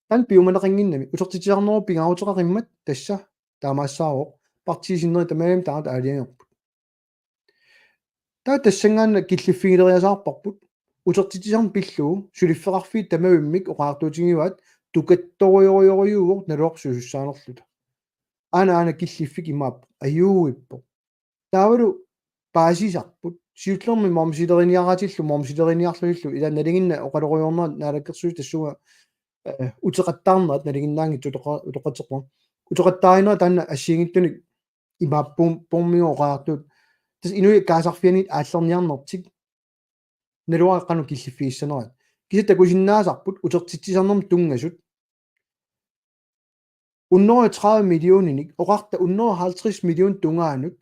тан пиуманеқингиннами утертитсисарнеру пингаарутеқариммат тасса таамаассаароқ партисиннери тамаам таат аалиангерпут таа тассангаанна киллиффигилериасаарпарпут утертитсисарн пиллуу сулиффеқарфиит тамавиммик оқаартуутингиваат тукатториориориууор налуарсусуссаанерлута ана киллиффик имаап аюуиппо таавалу паасисарпут сиутлерми мормсилериниаратиллу мормсилериниарлулиллу ила налигинна оқалориорнерат наалаккерсуи тассуга утеқаттаарнерат налигиннаанги утоқатеқпо утоқаттааринера таанна ассиингиттуник имааппум поммиоқаартут тас инуи каасарфианит ааллерниарнертик налуаққану киллиффииссанерат кисата кусиннаасарпут утертитсисарнерм тунгасут унноо 30 миллиониник оқарта унноо 50 миллион тунгаанут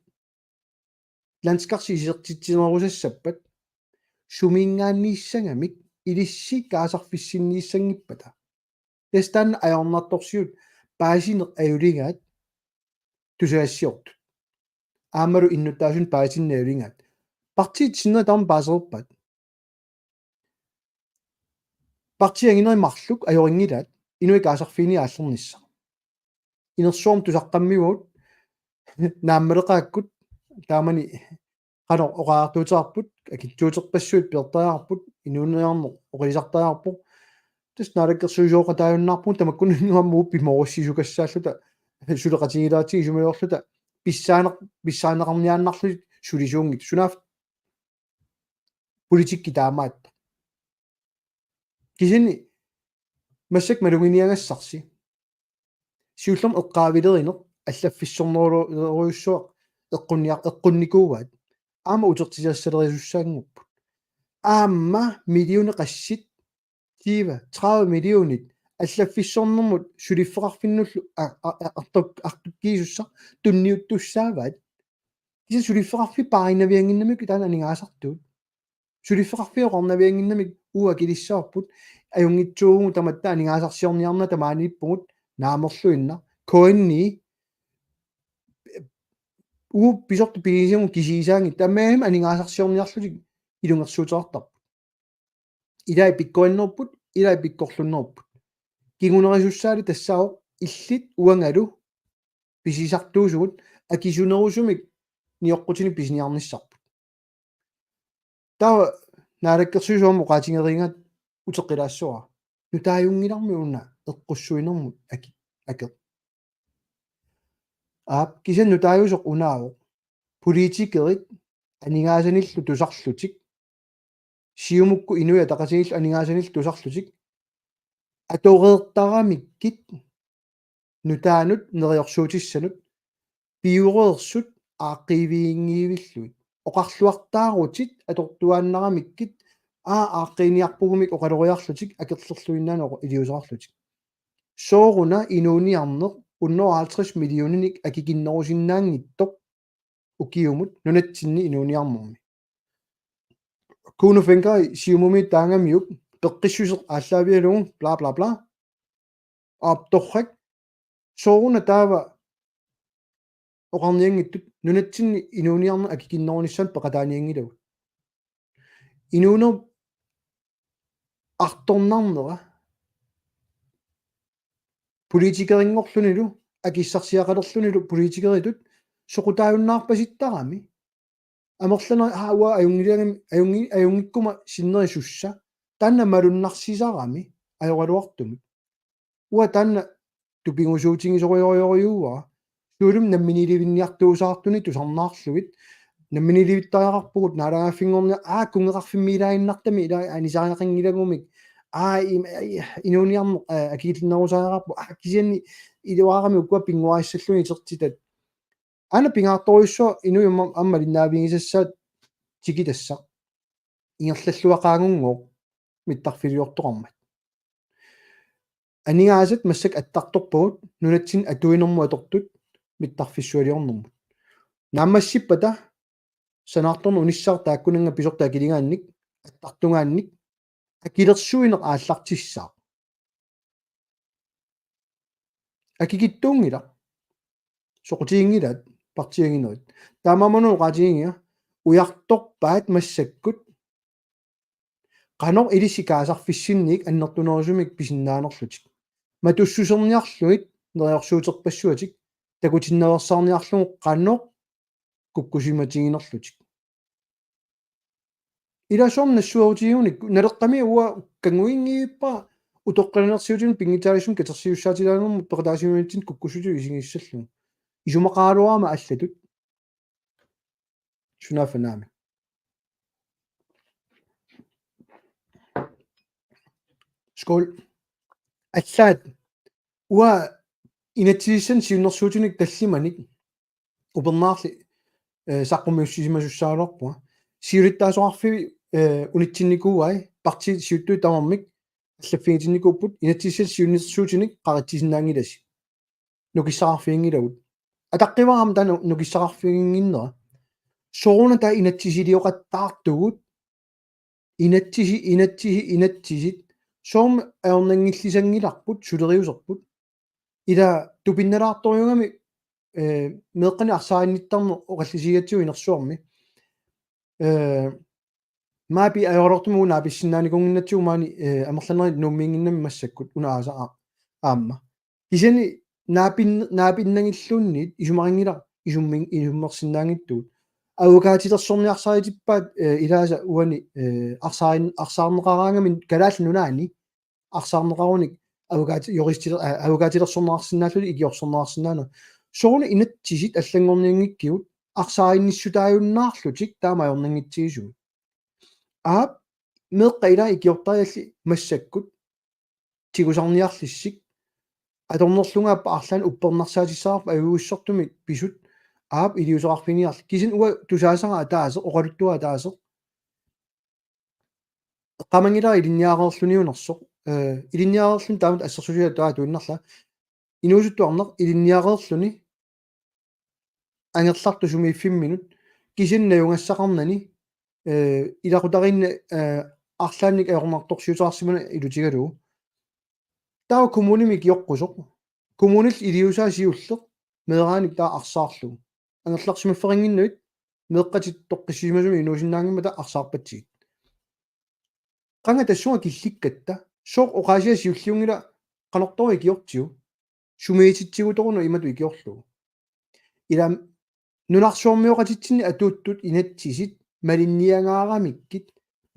ландскарсисертитсинерусассаппат сумингааннииссангамик илисси каасарфиссиннииссангиппата тестан аёрнарторсиут паасинеқ аюлигаат тусаассиортут аамалу иннуттаасун паасиннаавлингаат партиит синнер таам паасерпат партиангинери марлук аёрингилаат инуи каасарфини ааллернисса инерсуорм тусаққаммигуут нааммелеқааккут таамани қано оқаартуутеарпут акиттуутерпассуут пиертариарпут инуунериарнеқ оқисартариарпу тас наалаккерсуисооқатааюннаарпун тамаккуннингуаммуу пиморуссисукассааллута сулеқатигилаатиги сумиорлута писсаанеқарниааннарлу сулисуунгит сунаaf политикки таамаат кисини массак малугиниагассарси сиуллерм эққаавилеринеқ аллаффиссорнеруйуссуа эққунникуугаат аама утертисаассалерисуссаангуппут аама миллионе qassит тива 30 миллионит аллаффиссорнэрмут сулиффеқарфиннуллу артуккиисусса тунниуттуссааваат киса сулиффеқарфи пааринавиангиннамик таана анигаасартуут сулиффеқарфиоқарнавиангиннамик уа килиссаарпут аюнгитсуугу таматта анигаасарсиорниарна тамаанииппугут наамерлуинна коинни писорту пигисиаму кисисаанги тамаам анигаасарсиорниарлутик илунгерсуутеартарпут илай пиккоиннерпут илай пиккорлуннерпут кигунерисуссаали тассао иллит уангалу писисартуусугут акисунерусумик ниоққутини писиниарниссарпут таа наалаккерсуусуаму qaatiнгерингаат утеққилаассуа нутааюнгиларми уна эққуссуинермут аки кисан нутааюсоқ унаавоқ политикерит анингаасаниллу тусарлутик сиумукку инуя тақасигилл анингаасанилл тусарлутик атореэртарамиккит нутаанут нериорсуутиссанут пиуреерсут ааққивиингиивиллуит оқарлуартаарутит атортуааннарамиккит ааққиниарпугумик оқалориарлутик акерлерлуиннаанеқо илиусаарлутик сооруна инууниарнеқ 150 миллионник акикиннерусиннаангиттоқ укиумут нунатсинни инууниарморми кунуфенкай сиумуми таангамиук пеққиссусеқ ааллаавиалугу бла бла бла апторрак сооруна таава оқарниангиттут нунатсинни инууниарна акикиннерунissan пеқатааниангилаву инуунер арторнарнера политикерингорлунилу акиссарсиақалерлунилу политикеритут соқутааюннаарпаситтарами амерлана хаауа аюнгиккума синнерисусса танна малуннарсисарами аёралуартумик уа танна тупингусуутингисориориориуа суулум намминиливинниартуусаартуни тусарнаарлугит намминиливиттариақарпугут наалагааффингорни кунгеқарфиммилаиннартами ила анисариақингилагумик инууниармо акииллиннерусаариақарпу кисианни илуаарами уккуа пингуаиссаллуни тертитат ана пингаарторюссуа инуйумма амма линнаавингисассаат тикитасса ингерллуақаагунгоо миттарфилиортоқармат анигаасат массак аттарторпугут нунатсин атуинэрму атортут миттарфиссуалиорнэрмут нааммассиппата санаарторну униссаар тааккунанга писортаа килигаанник аттартунгаанник акилерсуинеқ ааллартиссаа акикиттуунгила соқутиингилаат партиангинерит таамаману qaatiingia уярторпаат массаккут qanor илисикаасарфиссинник аннертунерусумик писиннаанерлутик матуссусерниарлуит нериорсуутерпассуатик такутинневерсаарниарлугу qanor куккусиматигинерлутик иласорм нассуаутигуник налеққами уа кангуингииппа утоққалинерсиутин пингитаалисум катерсиуссаатилаанерму пеқатаасимуутин куккусуту исигиссаллу исумақаалуаама аллатут сунафанаами скол аллаат уа инатсииссан сиуннерсуутиник таллиманик упернаарли саққумиуссисимасуссаалорпуа сиулиттаасоарфи унитсинникууай парти сиуттуу тамармик аллаффигитинникууппут инатсииссан сиуннерсуутиник қаратсисиннаангиласи нукиссаарфиингилагут атаққиварам тана нукиссаарфиингиннера соруна та инатсисилиоқаттаартугут инатсисит соорм аернангиллисангиларпут сулериусерпут ила тупинналаарторюгами меэққани арсаанниттарну оқаллисигатсуу инерсуарми маапи аёрлортуму нааписсинааникунгиннатсуумаани амерланери нуммиингиннами массаккут унааса аама кисани наапиннагиллуунниит исумарингила исуммерсиннаангиттуут авукаатилерсорниарсаатиппаат илааса уани арсаарнеқараангами калааллунунаани арсаарнеқаруник авукаатилерсорнаарсинааллули игиорсорнаарсинаана соруна инатсисит аллангорниангиккиут арсааринниссутааюннаарлутик таамаёрнангитсигисуми аап меэққаила икиортариалли массаккут тигусарниарлиссик аторнерлунгааппа арлаан уппернарсаатиссаарпа аюуссортуми писут аап илиусоқарфиниарл кисин уа тусаасара атаасе оқалуттуа атаасе qamangila илинниареерлуниунерсоқ илинниареерлун таамат ассерсулиа таа туиннарла инуусуттуарнеқ илинниареерлуни ангерларту сумииффим минут кисиннаюнгассақарнани илақутаринна арлаанник аёрнарторсиутаарсимана илутигалуу таа коммуними киоққусоқ коммунил илиусаасиуллеқ меэрааник таа арсаарлу ангерларсимафферингиннуит меэққатит тоққиссимасуми инуусиннаангимма таа арсаарпатсигит qanga tassua killikkatta soq oqasia siulliungila qanortori kiortiu sumiititsiutorunu imatu ikiorlu ila nunarsuormiuqatitsinni atuuttut inatsisit malinniangaaramikkit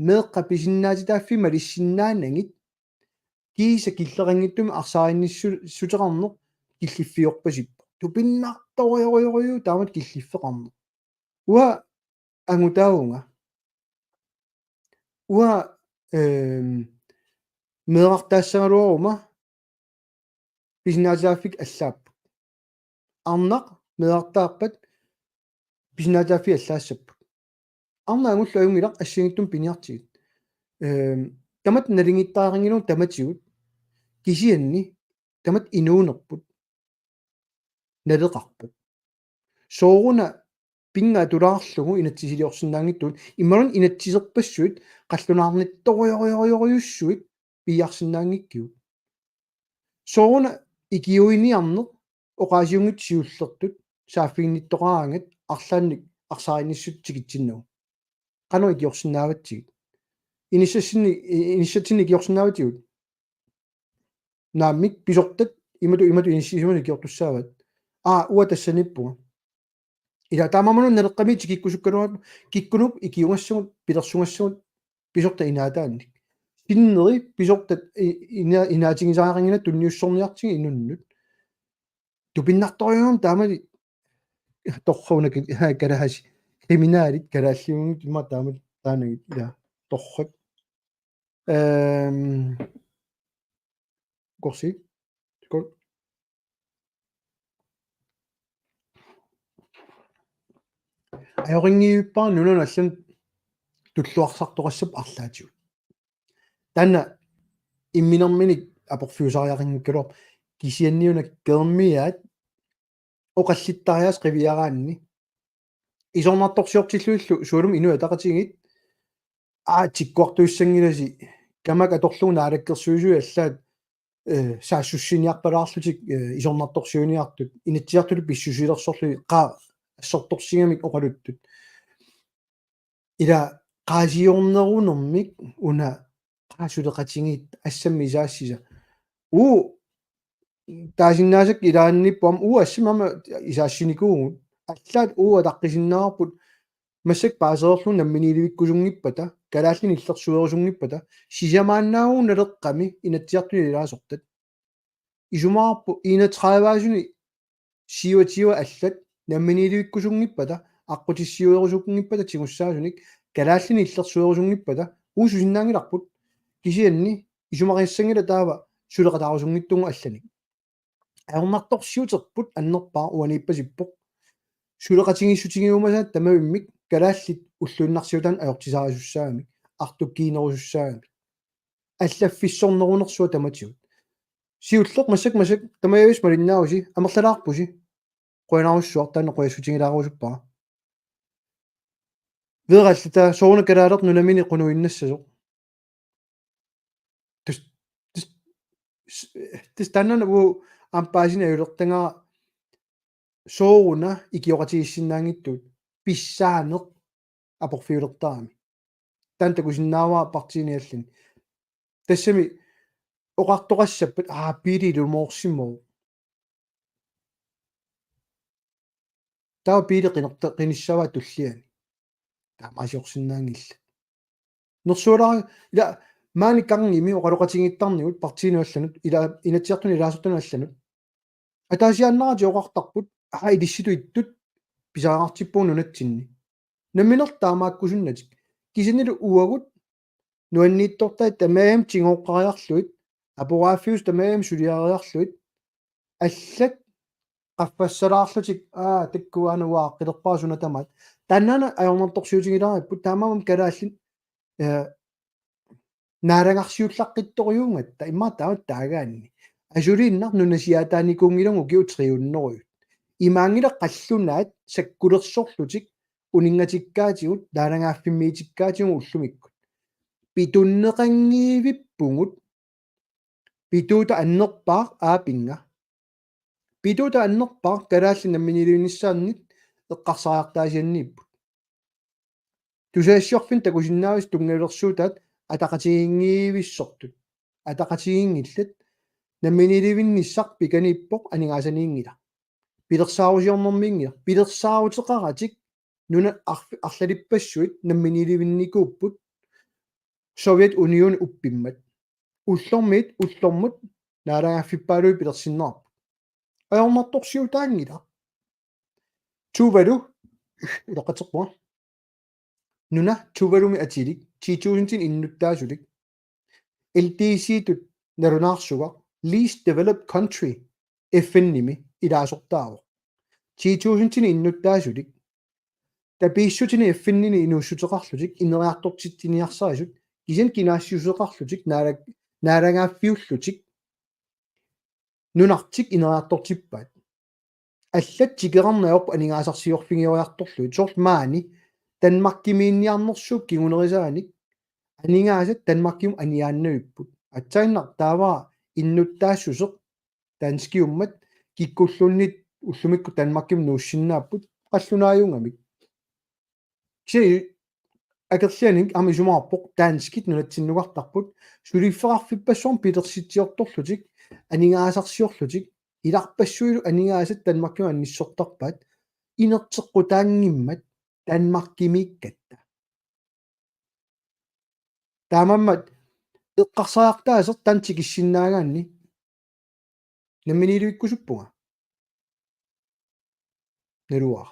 meeqqa pisinnaatitaaffi malissinnaanangit kiisa killerangittum arsaarinnissuteqarneq killiffiorpasippa tupinnartoriorioriu taamat killifferarneq уа ангутаагунга уа меэқартаассагалуарума писинаатааффик аллааппут арнақ меэқартааппат писинаатааффи аллаассаппут арна ангуллу аюнгилақ ассигиттум пиниартигит тамат налингиттаарингилун таматигут кисианни тамат инуунерпут налеқарпут сооруна пинга тулаарлугу инатсисилиорсинаангиттуут иммалун инатсисерпассуит қаллунаарнит ториориориориуссуит пиарсинаангиккиут сооруна икиуиниарнеқ оқаасиунгит сиуллертут сааффигниттоқараангат арлаанник арсаариниссутсигитсиннагу қано икиорсинааватсигит иниссатсинни икиорсинааватигут нааммик писортат имату иниссисимани икиортуссаават уа тассаниппуга ила таамаманун налеққамити киккусуккануат киккунуп икиунгассугут пилерсунгассугут писорта инаатаанник синнери писортат инаатигисаарингина тунниуссорниартиги инуннут тупиннарториум таамали торхуунак калахаси криминалит калааллиунгит има таамал таанагит ила торхак корси скол аёрингиуппаа нунун аллан туллуарсарторассап арлаатигут танна имминерминик апорфиусариарингккалуар кисианниуна кермиаат оқаллиттариас қивиараанни исорнарторсиортиллуиллу суулум инуа тақатигит тиккуартуиссангиласи камак аторлугу наалаккерсуисуи аллаат саассуссиниарпалаарлутик исорнарторсиуниартут инатсиартулу писсусилерсорлуи қаа ассорторсигамик оқалуттут ила qaasiornerunэрмик уна qaasулеқатингиит ассамми исаассиса таасиннаасак илаанниппуам ассимама исаассиникуугут аллаат таққисиннаарпут массак паасеерлу намминилевиккусунгиппата калааллини иллерсуерусунгиппата сисамааннаагуу налеққами инатсиартуни илаасортат исумаарпу 31-аасуни сиуатиуа аллат намминилевиккусунгиппата аққутиссиуерусуккингиппата тигуссаасуник калааллини иллерсуерусунгиппата сусиннаангиларпут кисианни исумариассангила таава сулеқатаарусунгиттугу алланик аернарторсиутерпут аннерпаа уаниппасиппоқ сулеқатигиссутигиумасаат тамавиммик калааллит уллуиннарсиутаан аёртисаарисуссаагамик артуккиинерусуссаагамик аллаффиссорнерунерсуа таматигут сиуллеқ масак тамаявис малиннааруси амерлалаарпуси қуянааруссуартаана қуяссутигилаарусуппаа вераллата соорна калаалер нунамини қунуиннассасо тис таннана уу ампаасина юлертангара сооруна икиоқатигиссиннаангиттут писсаанеқ апорфиулертарами тантакусиннааваа партиниаллин тассами оқартоқассаппат пилилумоорсиммоо таа пили қинissavaa туллиани таамаасиорсиннаангилла нерсуалаа ила маани кангими оқалоқатигиттарнигут партиниалланут ила инатсиартуни илаасортуналланут атаасианнарати оқартарпут илисситу иттут писаагартиппуун нунатсинни намминертаамааккусуннатик кисинилу уагут нуаннииттортай тамаам тигооққариарлуит апорааффиус тамаам сулиариарлуит аллат qaffassalаарlутик таккуануаа қилерпаасуна тамаат таннана аёрнэрторсиутигилаариппут таамаамам калааллин наарангарсиуллаққитторюунгатта иммаатаамат таагаанни асулииннар нунасиаатааникуунгилангу киутриуннеруйут имаангила қаллунаат саккулерсорлутик унингатиккаатигут наарангаafфиммиитиккаатигу уллумиккут питуннеқангиивиппугут питуута аннерпаа аапинга питуута аннерпаа калааллин намминилуиниссааннит эққарсариартаасианнииппут тусаассиорфин такусиннаавис тунгалерсуутаат атақатигингиивиссортут атақатигингиллат намминилуинниссар пиканииппоқ анигаасаниингила пилерсаарусиорнэрмиингила пилерсаарутеқаратик нуна арлалиппассуит намминилуинникууппут Совет Union уппиммат уллормут наалагааффиппаалуи пилерсиннаарпут аёрнарторсиутаангила тувалу ulaqateqwa nuna tuvalumi atilik 2000 innuttaasulik LTC-tut narunaarsuga least developed country FN-nimi ilaasortaaru 2000 innuttaasulik tapiissutini FN-nini inuussuteqarlutik ineriartortitiniarsariisut kisen kinaassiuseqarlutik naalangaaffiullutik nunartik ineriartortippaat аллат тикерарнаёрп анингаасарсиорфигиориарторлуит сорт маани танмаркимиинниарнерсук кигунерисааник анингаасат танмарким аниааннавиппут атсаиннар тааваа иннуттаассусеқ таанскиуммат киккуллуннит уллумикку танмарким нууссиннааппут қаллунааюнгамик си акерлианик ами сумаарпоқ таанскит нунатсиннугартарпут сулиффеқарфиппассуарм питерситсиорторлутик анингаасарсиорлутик иларпассуилу анингаасат танмаркима анниссортарпаат инертеққутаангиммат танмаркимиккатта таамаммат эққарсаартаасер тантикиссиннаагаанни намминилуиккусуппунга налуаа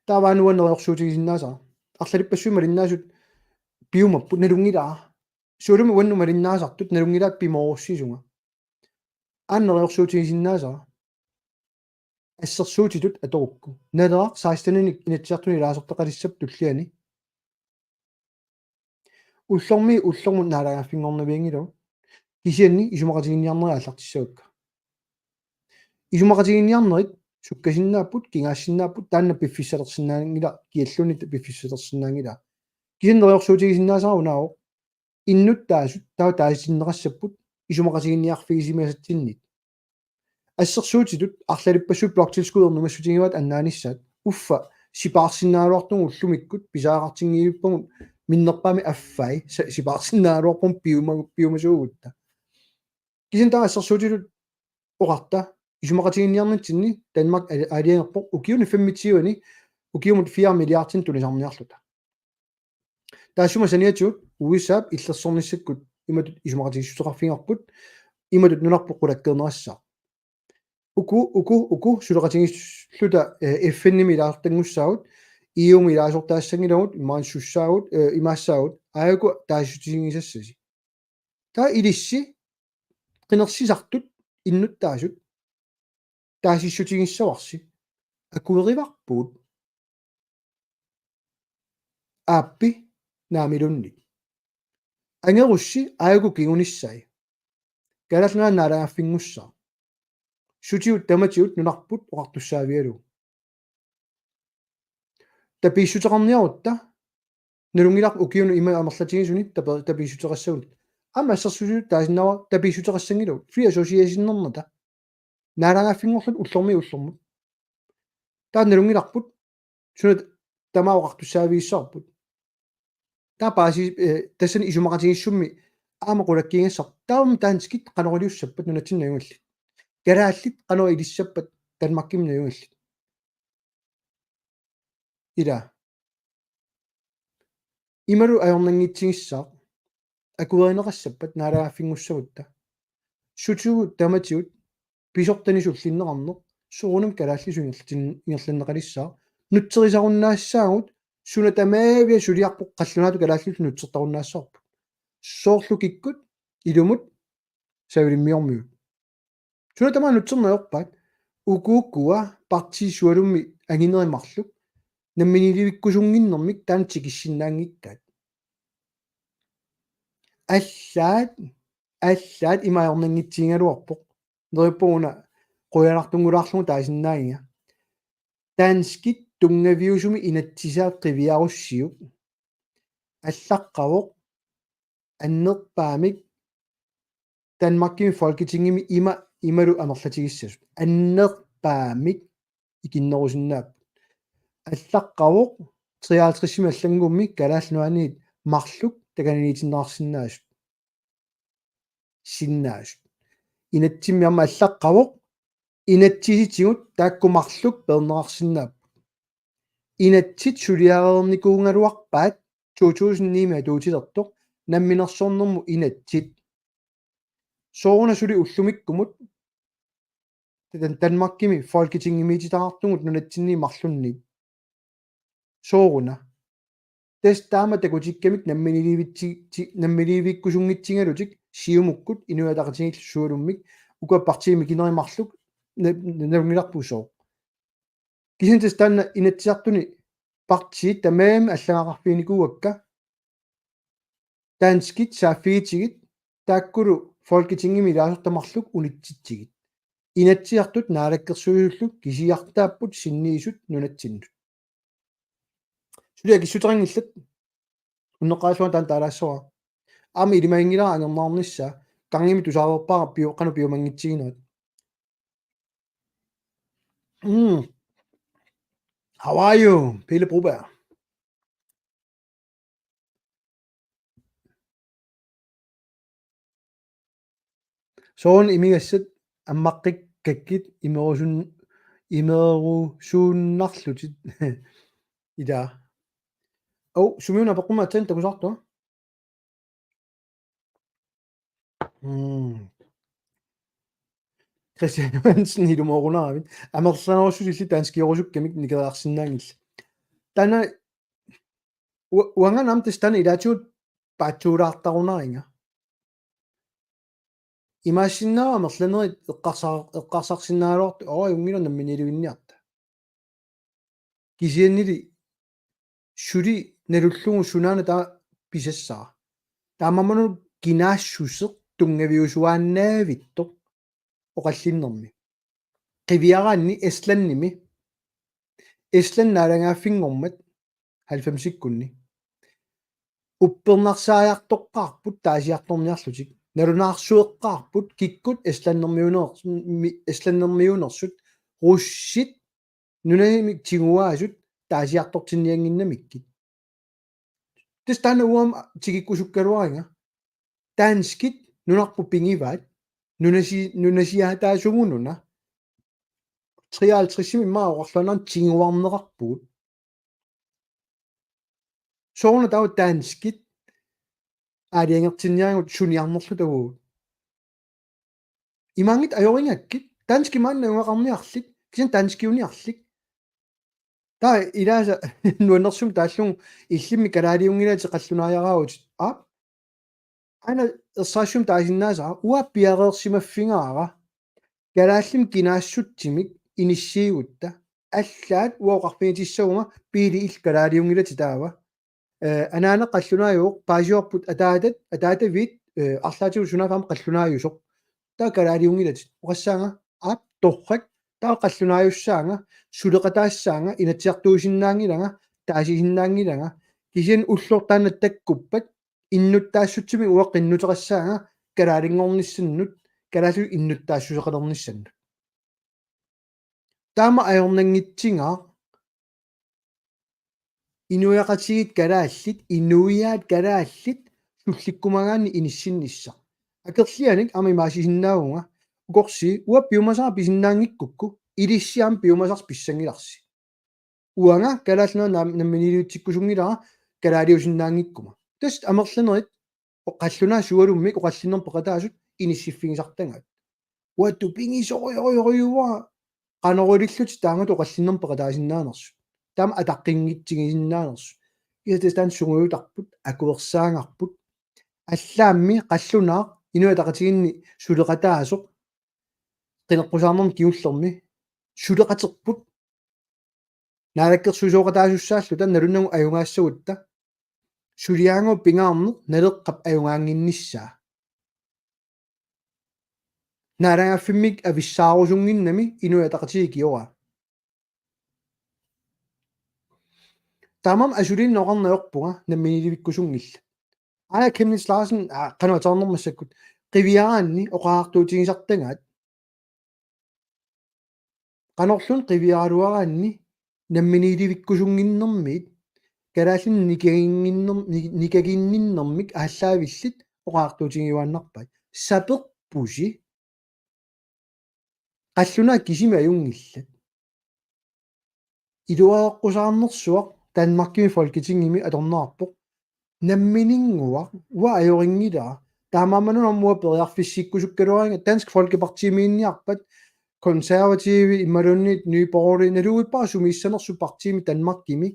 тааваануаннериорсуутигисиннаасаа арлалиппассуима линнаасут пиумаппут налунгилаа суулуми уаннума линнаасартут налунгилаат пимооруссисунга аннериорсуутигисиннаасаа ассерсуутитут аторукку налеақ саастаниник инатсиартуни лаасортеқалиссап туллиани уллорму наалагааффингорнавиангилу кисианни исумақатигинниарнери аллартиссагакка исумақатигинниарнерит суккасиннааппут кингаассиннааппут таанна пиффиссалерсинаангила киаллунит пиффиссалерсинаангила кисиннериорсуутигисиннаасаа унао иннуттаасут таа таасиннерассаппут исумақатигинниарфигисимасатсиннит ассерсуутитут арлалиппассут блоктилскудернумассутигиваат аннааниссаат уффа сипаарсиннаалуартугу уллумиккут писаагартингииппагут миннерпаами аффай сипаарсиннаалуарпум пиумасуугутта кисин таа ассерсуутитут оқарта исумақатигинниарнитсинни Danmark алиангерпоқ укиуни 5 укиумут 4 миллиардин тулисарниарлута таасума саниатиут уисаап иллерсорниссаккут иматут исумақатигиссутеқарфингерпут иматут нунарпоқ қулаккернерассаа уку сулеқатигиссута FN-ними илаартангуссаагут иуми илаасортаассангилагут имаанссуссаагут имаассаагут аагу таасутигисассаси таа илисси қинерсисартут иннуттаасут таасиссутигиссаварси акуериварпуут ааппи наамилунник ангерусси аагу кигуниссай галалнгаа наалагааффингуссаа сутиут таматиут нунарпут оқартуссаавиалу таписсутеқарниарутта нулунгилар укиуну има амерлатигисуни таписсутеқассагут ама ассерсусут таасиннава таписсутеқассангилу фри ассосиасиннерната наалагааффингорлут уллормут таа нулунгиларпут сунат тамаоқартуссаавииссаарпут таа пааси тассани исумақатигиссумми аама қулаккингассар таам таанскит қанорилиуссаппат нунатсиннаюнгалли гарааллит қано илиссаппат танмаркимнаюнгалли ила имару аёрнангитсигиссаа акуеринеқассаппат наалагааффингуссагутта сутигу таматиут писортанисуллиннеқарнеқ суунам калааллисунгерлтин ингерланнеқалиссаа нутсерисаруннаассаагут суна тамаавиа сулиарпоқ қаллунаату калааллису нутсертаруннаассаарпу соорлу киккут илумут савилиммиормиут суна тамаа нутсернеорпаат укууккуа партисуалумми агинеримарлук намминиливиккусунгиннэрмик таантикиссиннаангиккаат аллаат имаорнангитсиингалуарпоқ нериппугуна қуянартунгулаарлугу таасиннаанга таанскит тунгавиусуми инатсисааққивиаруссиук аллаққавоқ аннерпаамик танмаркими folketingimi ималу амерлатигиссасут аннерпаамик икиннерусиннаап аллаққавоқ 53 аллангумми калаалнуаниит марлук таканиитиннаарсиннаасут синнаасут инатсиммиарма аллаққавоқ инатсиситигут тааккумарлук пернерарсиннаап инатсит сулиареерникуунгалуарпаат 2009 туутилертоқ намминерсоорнэрму инатсит соона сули уллумиккумут танмаркими folketingimiititaqartugut nunatsinni marlunnik sooruna taama takutikkamik nammiliivikkusunngitsingalutik siumukkut inuataqatigillussualummik ukuappartiimi kinerimarluk navungilarpusoo kisintas taanna inatsiartuni partiit tamaami allangaqarfiinikuuakka taanskit saaffiitigit taakkulu folketingimi ilaasortamarluk unitsitsigit inatsiartut naalakkersuiulluk kisiartaapput sinniisut nunatsinnut sulia kissuteringillat unneqaasuan taan taalassora aami ilimaingilaa angernaarnissa qarngimi tusaaverpaa qanu piumangitsiginaat How are you, Pelle Broberg? Soon imigassat ammaqqikkakkit imerusuunnarlutit ida sumiuna peqqumaatsan takusartua Christian Johansen ilumorunaaravit amersanerussusilli taanskiorusukkamik nikeriarsinnaangilla tana uanganam tastana ilaatuut paatsuulaartarunaringa имаасиннаа мерланерит эққарсарсиннаалуарт юнгила намминилуинниарта кисианнили сули налуллугу сунаана таа писассаа таамаману кинаассусеқ тунгавиусуааннаавитто оқаллиннерми қивиараанни эсланними эсланнаалагааффингормат 90-иккунни уппернарсааяартоққарпут таасиарторниарлутик налунаарсуэққарпут киккут эсланнермиунерсут руссит нунаимик тигуаасут таасиартортинниангиннамиккит тастана уам тигиккусуккалуаринга таанскит нунарпу пингиваат нунасиаатаасугунуна 53 иммаоқарланан тигуарнеқарпугут соорна тау таанскит аалиангертинниангут суниарнерлу тагуу имангит аёрингаккит тански манна уақарниарлик кисин танскиуниарлик таа илааса нуаннерсум тааллугу иллимми калаалиунгилаати қаллунааярааут ана эрсаасум таасиннааса уаппиареерсимаффингаара калааллим кинаассутсимик иниссиигутта аллаат уоқарфинитиссагунга пиили ил калаалиунгилати таава анаана қаллунааюоқ паасиорпут атаатавит арлаатигу сунафаам қаллунааюсоқ таа калаалиунгилати оқассаанга аап торрак таа қаллунааюссаанга сулеқатаассаанга инатсиартуусиннаангилага таасисиннаангилага кисиан уллортаанат таккуппат иннуттаассутсими уаққиннутерассаанга калаалингорниссаннут калаалу иннуттаассусеқалерниссаннут таама аёрнангитсингаа инуяқатигит калааллит инуиаат калааллит сулликкумагаанни иниссиннисса акерлианик ами маасисиннаагунга укорси уа пиумасаа писиннаангиккукку илиссиам пиумасарс писсангиларси уанга калаалнаа намминилиутсиккусунгилара калаалиусиннаангиккума таст амерланерит оқаллунаа суалуммик оқаллиннер пеқатаасут иниссиффигисартангаат уатту пингисориориуа qanорулиллут таангат оқаллиннер пеқатаасиннаанерсу там атаққингитсигисиннаанерсу иатастан сугуутарпут акуерсаангарпут аллаамми қаллунаа инуатақатигинни сулеқатаасоқ qinеққусаарнерм киуллерми сулеқатерпут наалаккерсусооқатаасуссааллу тан налуннагу аюнгаассагутта сулиаангу пингаарнеқ налеққап аюнгаангинниссаа наалааффиммик ависсаарусунгиннами инуатақатиги киора тамам асулин ноқарнаёрпуга намминиливиккусунгилла ая Kenneth Larsen qanуатаарнэрмассаккут qivиараанни оқаартуутигисартангаат qanorlun qivialuaraanni намминиливиккусунгиннэрмиит калааллин никагинниннэрмик ааллаавиллит оқаартуутигивааннарпай сапеқпуси қаллунаа кисима аюнгиллат илуааққусаарнерсуақ Danmarkimi folketingimi аторнаарпоқ намминингуа уа аёрингилаа таамааманунэрмуа периарфиссиккусуккалуаринга Dansk Folkepartimiinniarpat konservative immalunniit Nye Borgerlige naluippaasumi issannерсу партими Danmarkimi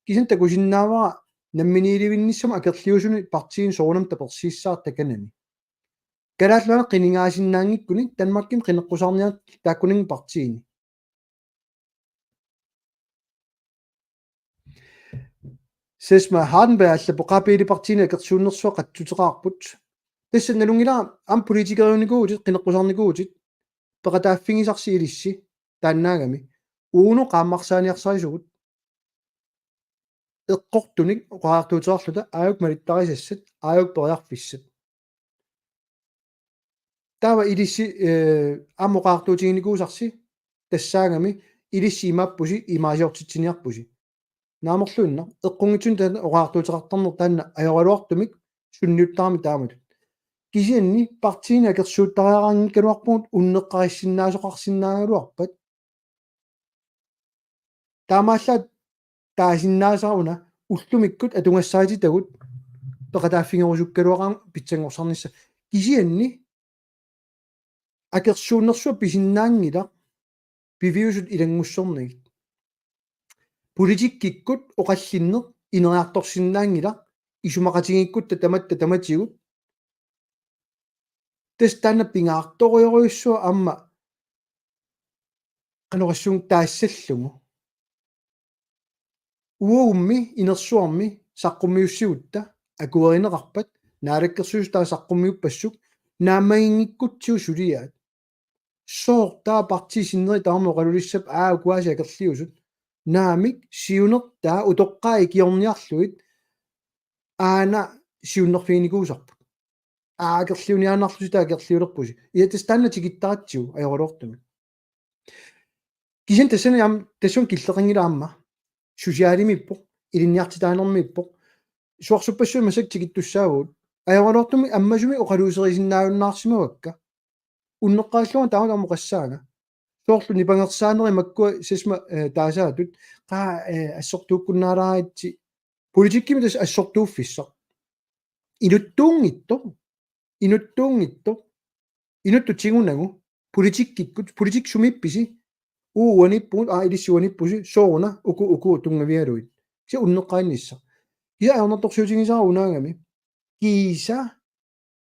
кисен такусиннаавара намминиливинниссама акерлиусуни партиин соорнам таперсииссаар таканани калааллуана qinigaasinnaaнгиккуни Danmarkim qinеққусаарниат тааккунин партиини сесма Hardenberg аллапоқапиили партиини акерсууннэрсуа qattuteqaarput тасса налунгила ам политикериуникуутит qinеққусаарникуутит пеқатааффигисарси илисси тааннаагами ууну qaammarsaaniarsarisugut эққортуник оқаартуутеарлута ааюк малиттарисассат ааюк периарфиссат таава илисси аммоқаартуутигиникуусарси тассаагами илисси имааппуси имаасиортитсиниарпуси наамерлуинна эққунгитсун таана оқаартуутеқартарнер таанна аёралуартумик сунниуттаарми тааматут кисианни партиини акерсууттариараангиккануарпугут уннеққариссиннаасоқарсиннаагалуарпат таамааллаат таасиннаасаруна уллумиккут атунгассаатитагут пеқатааффигерусуккалуараам питсангорсарнисса кисианни акерсууннэрсуа писиннаангила пивиусут илангуссорнагит политиккиккут оқаллиннеқ инериарторсиннаангила исумақатигиккутта таматигут тестана пингаарториоруйуссуа амма канорассуун таассаллугу уумми инерсуарми саққуммиуссигутта акуеринеқарпат наалаккерсуус таа саққуммиуппассук наамагингиккутсиу сулиаат соортаа партисиннери таамоқалулиссап аакуаси акерлиусут наамик сиунер таа утоққаа икиорниарлуит аана сиуннерфигникуусарпут аакерлиуниаанарлуси таа акерлиулерпуси иатастанна тигиттаратсиу аёролуортуми кисен тассана ям тассун киллеқангилаама сусиалимиппо илинниартитаанермиппо суарсуппассуи масак тигиттуссаагуут аёролуортуми аммасуми оқалуусерисиннаагуннаарсимавакка уннеққааллуга таама амоқассаага соорлу нипангерсаанери маккуа сисма таасаатут қаа ассортууккуннаалааитси политиккими тас ассортууффиссақ инуттуунгитто инуттутсигунагу политиккиккут политик сумипписи уаниппуут илиссуаниппуси соорна уку тунгавиалуит киса уннеққааннисса киса аернерторсуутигисаа унаангами киса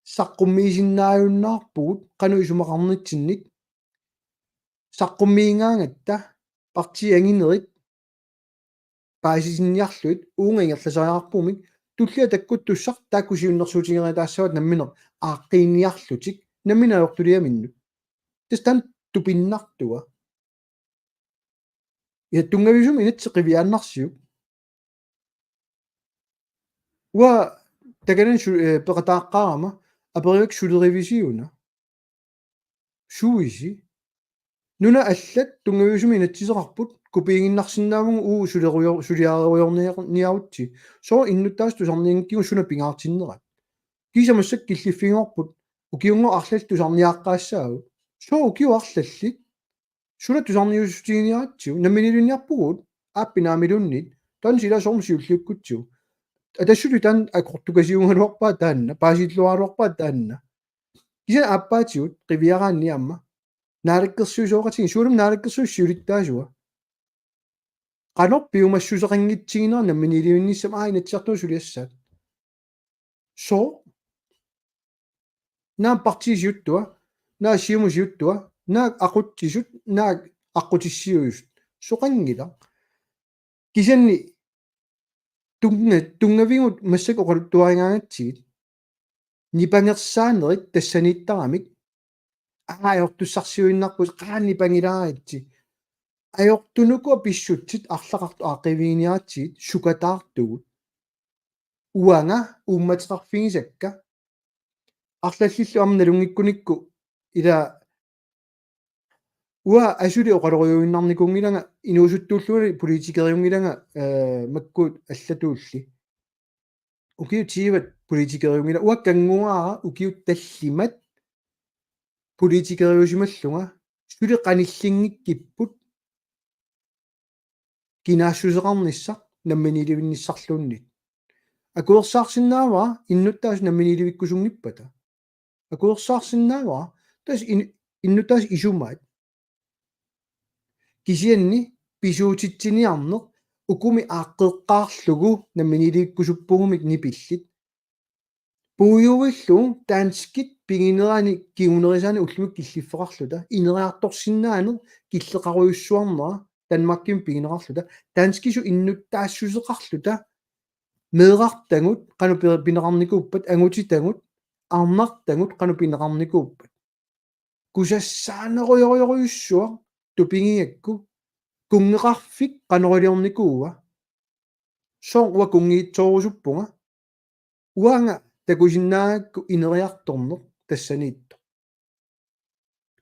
саққуммиисиннааюннаарпугут қану исумақарнитсинник саққуммиингаангатта парти ангинерит паасисинниарлуит уунгаингерласариарпуумик туллиа таккуттуссар тааккусиуннэрсуутигераа таассават намминер ааққиинниарлутик намминаёртулиаминнут тастан тупиннартуа я тунгависум инатсеқивиааннарсиук уа таганан пеқатааққарама апериук сулеривисиуна суиси нуна аллат тунгависум инатсисеқарпут купиингиннарсинаавгу сулиаруйорниарутси соо иннуттаас тусарниангкигу суна пингаартиннерат кисамассак киллиффигорпут укиунго арлал тусарниааққаассаагу соо укиуарлаллит суна тусарниусутигиниаратсиу намминилунниарпугут ааппинаамилуннит тан сила сормсиуллиуккутсиу атассулу тан акортукасиунгалуарпаа таанна паасиллуаруарпаа таанна киса ааппаатиут қивиараанни амма наалаккерсуусооқатиги суулум наалаккерсууссиулиттаасуа qanor piumassусеқангитсигинера намминилиунниссам инатсартуу сулиассаат со наам партисиуттуа наа сиумусиуттуа наа ақутсисут наа аққутиссиуйусут соқангила кисанни тунгавигут массак оқалуттуарингаагатсигит нипангерсаанерит тассанииттарамик аажортуссарсиуиннарпус qaannipangilaaritsi ajortunukua pissutsit арлақарту аақивигиниаатсигит сукатаартугут уанга умматеқарфигисакка арлаллиллу амналунгиккуникку ила уа асули оқалориуиннарникунгилага инуусуттууллуни политикериунгилага маккуут аллатуулли укиутииват политикериунгила уа кангуаара укиут таллимат политикериусималлунга сули qanillingikkipput кинаассусеқарнisса намминиливинниссарлууннит акуерсаарсинаава иннуттаас намминиливиккусунгиппата акуерсаарсинаава тас иннуттаас исумаат кисианни писуутитсиниарнеқ ukumi aaqqeqqaarlugu namminiliikkusuppuгумик nipillit puuyuillu taanskit piginerani kiunerisani ullumik killifferarluta ineriartorsinnaaner killeqaruyussuarnera Danmarkim piginerarluta taanskisu innuttaassусеқарлута meeqartangut qanu pineqarnikuuppat angutitangut arnartangut qanu pineqarnikuuppat kusassaaneruyorioruyussuaq tupingiakku kungeqarfik qanoriliornikuuva soor ua kungiitsoorusuppunga uanga takusinnaakku ineriartorneq tassaniitto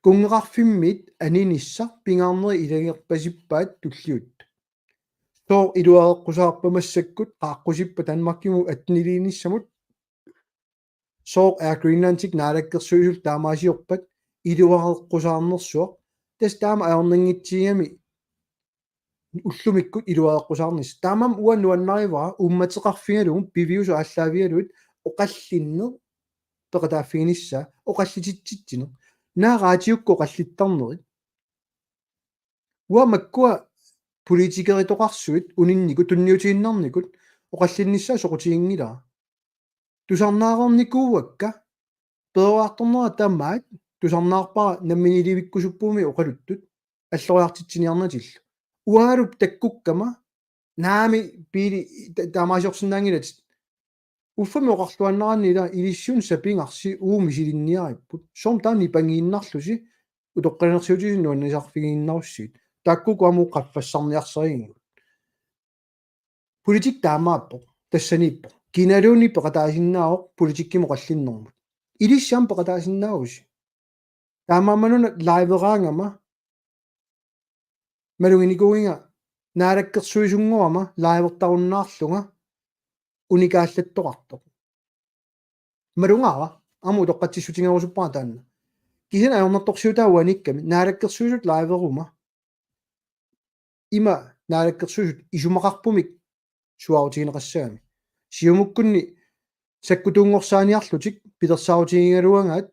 kungeqarfimmit aninissa pingaarneri ilagerpasippaat tulliut soor iluareqqusaarpamassakku qaaqqusippa Danmarkimu atniliinissamut soor Air Greenlandik naalakkersuisul taamaasiorpat iluareqqusaarnersuaq tas taama aornangitsiigami ullumikku iluareqqusaarnis taamam uan nuannarivara ummateqarfigalugum piviusu aalлaavigaluut oqallinner peqataaffiginissa oqallititsitsiner naaraatiukku oqallittarneri ua makkua politikeritoqarsuit uninniku tunniutiinnarnikut oqallinnissaa soqutiingilaa tusarnaaqornikuuakka peroartornera tamaat tusarnaarpara namminilivikkusuppuumi oqaluttut alloriartitsiniarnatillu uaalup takkukkama naami piili taamaasiorsinnaangilat uffami oqarluannarannila ilissuun sapingarsi uumisilinniaripput soom taani pangiinnarlusi utoqqanersiutisinnuannisarfigiinnarussiit taakkuku amu qaffassarniarseriingu politik taamaappoq tassaniippoq kinaluuni peqataasinnaaoq politikkimu qallinnermut ilissaam peqataasinnaagusi taamaammanuna laiveraangama malunginikuinga naalakkersuisunguama laivertarunnaarlunga unikaallattoqartoq malungaara amu toqqatsissutigarusuppaa taanna kisen ajornertorsiutauanikkami naalakkersuisut laiveruma ima naalakkersuisut isumaqarpumik suarutigineqassagami siumukkunni sakkutuungorsaaniarlutik pitersaarutigингалуангаат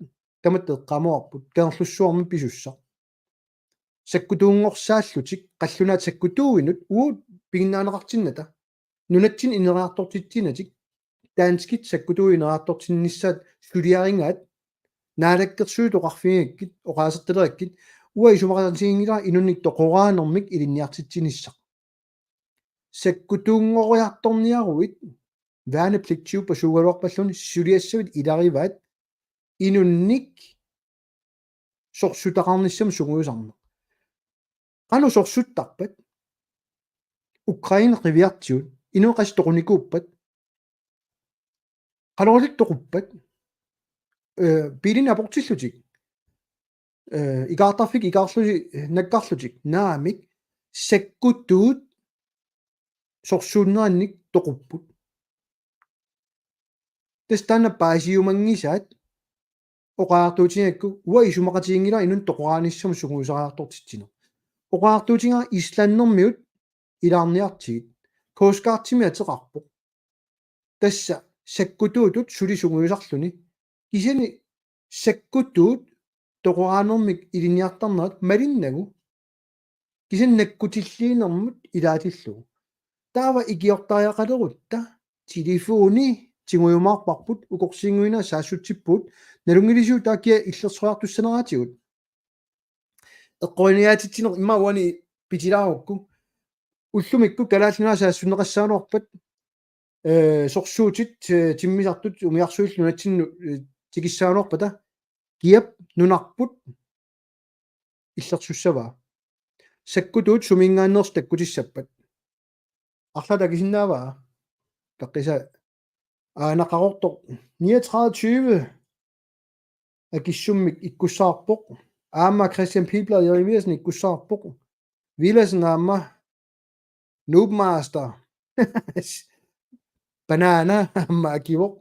таматте эққамоарпут каерлуссуарми писусса sakkutuungorsaallуtik qallunaat sakkutууинут уут пигиннаанеқартинната нунатсин инериартортитсинаtik таанскит sakkutuuинериартортиннissaat сулиарингаат наалаккерсуут оқарфигиккит оқаасерталериккит уа исумақатигингилаа инунник тоқораанермик илинниартитсинissaq sakkutuunngoriartorniaruit værnepligttiv på sugaluarpalluni suliassavit ilarivaat inunnik sorsutaqarnissam sunguusarna qanu sorsuttarpat Ukraine riviartiut inuqas toqunikuuppat qalorlit toquppat pilin aportillutik igaartarfik igaarlusi nakkarlutik naamik sakkutuut sorsuunnerannik toqupput tastanna paasiumangisaat oqaartuutingakku ua isumaqatiingila inun toqoraanissam sunguusariartortitsina oqaartuutinga islannermiut ilaarniartigit koosqaartimi ateqarpoq tassa sakkutuutut sulisunguusarluni kisani sakkutuut toqoraanermik iliniartarnerat malinnagu kisan nakkutilliinermut ilaatillugu taava ikiortariaqalerutta telefoni tingujumaarparput ukorsiinguina saassutippuut nalungilisiu taakia illersuartussaneraatigut eqqoriniaatitsiner imma uani pitilaarukku ullumikku kalaallinaa saassunneqassaanuarpat sorsuutit timmisartut umiarsuillunatsinnu tikissaanuarpata kiap nunarput illersussavaa sakkutuut sumingaanneers takkutissappat арлата кисиннааваа пеққиса aanaqarortoq 39 акиссуммик иккуссаарпоқ аама Christian Pilbler Jeremiasen иккуссаарпоқ Villasen аама Noobmaster banana аама акивоқ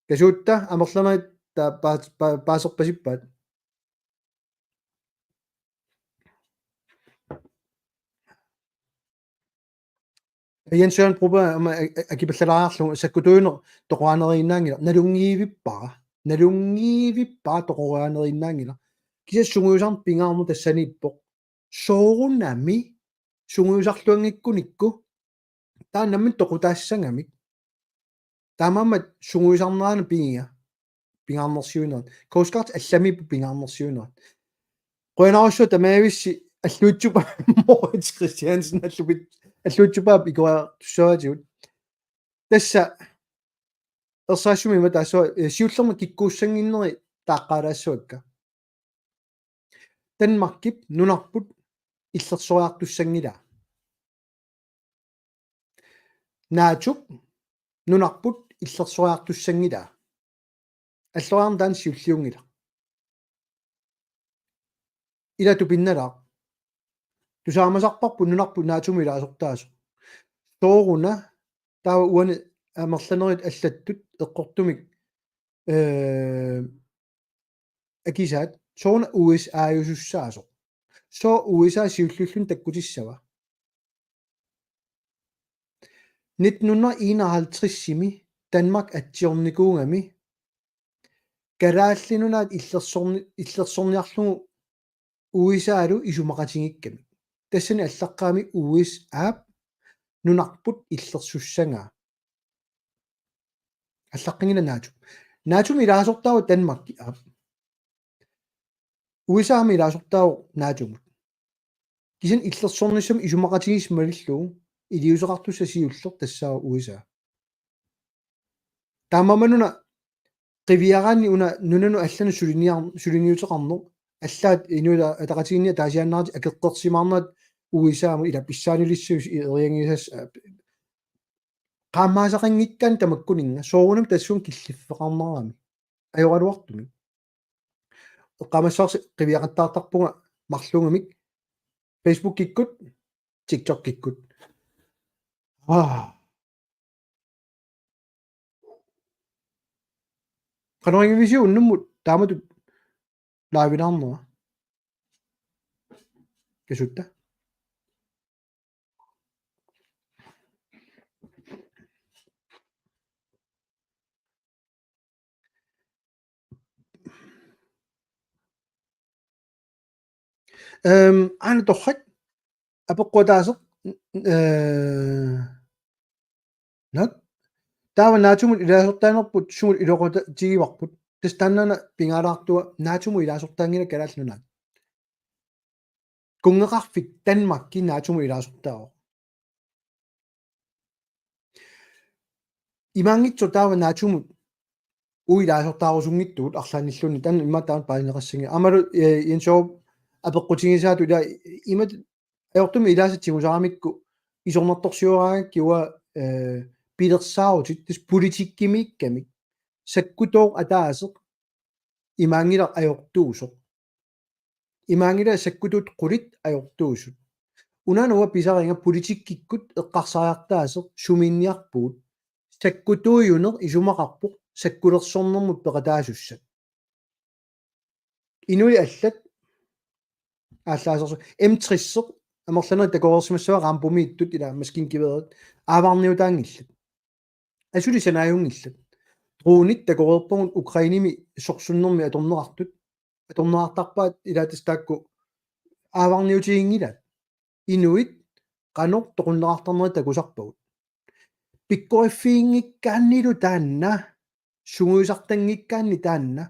касуутта амерланерит таа паасерпасиппаат Jens Søren Bruba akipallalaarlu sakkutuiner toqoaneriinnaangila nalungiivippara toqoaneriinnaangila kisassunguusarn pingaarmu tassaniippoq soorunami sunguyusarluanngikkunikku taannammin toqutaassangami taamammat sunguyusarneraana pingiga pingaarnersiunerat coast guard allamippu pingaarnersiunerat qoinarussua tamaavисси аллуутсупа Moritz Christiansen аллуутсупаап икуа туссаатигут тасса ерсаассумима таасуа сиуллерма киккууссангиннери тааққалаассуакка Danmarkip nunarput иллерсориартуссангила нааtuk nunarput иллерсориартуссангила аллориарн таан сиуллиунгила илату пинналаа тусаамасарпарпу нунарпу наатуми илаасортаасо тооруна таава уани амерланерит аллаттут эққортумик акисаат соона US аажуссаасо со USA сиуллуллун таккутиссава 1951-сими Danmark атсиорникуунгами калааллинунаат иллерсорниарлугу USA-алу исумақатингикками тассани аллаққаами US аап нунарпут иллерсуссангаа аллаққингина наатум илаасортаава Danmarkki аап USA-ми илаасортаава наатумут кисин иллерсорниссам исумақатигисмалиллуу илиусеқартусса сиуллер тассаа USA таамамануна qiviyaraanni una nunanu allanu suliniuteqarner аллаат инуила атақатигинниа таасианнаарти акеққерсимаарнаат уисааму ила писсаанулиссуус ириангисас qaammaasaqanngikkaan tamakkuninga soorunam tassuun killиффеқарнерами ajorалуартуми эққамассаарси qiviyaqattaartarpunga марлунгамик Facebook киккут TikTok киккут qaneringivisiunnumмут тааматут лаавинаарнера касутта аана торрак апеққутаасеқ нат таава наатумут илаасортаанерпут сумут илоқута тигиварпут тастаннана пингаалаартуа наатуму илаасортаангина калааллунаат кунгеқарфик Danmarkki наатуму илаасортааро имаангитсо таава наатумут уилаасортаарусунгиттуут арлааниллуни тан имматаан паинеқассанги амалу янсоо апеққутигисаату ила имат аёртуми илаасатсигусаарамикку исорнерторсиураангаккиуа пилерсаарутит тус политиккимиккамик саккутоор атаасеқ имаангила аёртуусоқ имаангила саккутут қулит аёртуусут унануа писаринга политиккиккут эққарсариартаасеқ суминниарпуут саккутуйунер исумақарпоқ саккулерсорнэрмут пеқатаасуссат инуи аллат ааллаасерсу M30 амерланери такоорсимассава рампумииттут ила маскинкиверит ааварниутаангиллат асули санааюнгиллат дроонит такоорпугут украиними сорсуннэрми аторнеартарпаат илаатастаакку ааварниутигингилат инуит qanor toqunnerartarneri takusarpagut pikkoiffiingikkaannilу таанна сугуисартангиккаанни таанна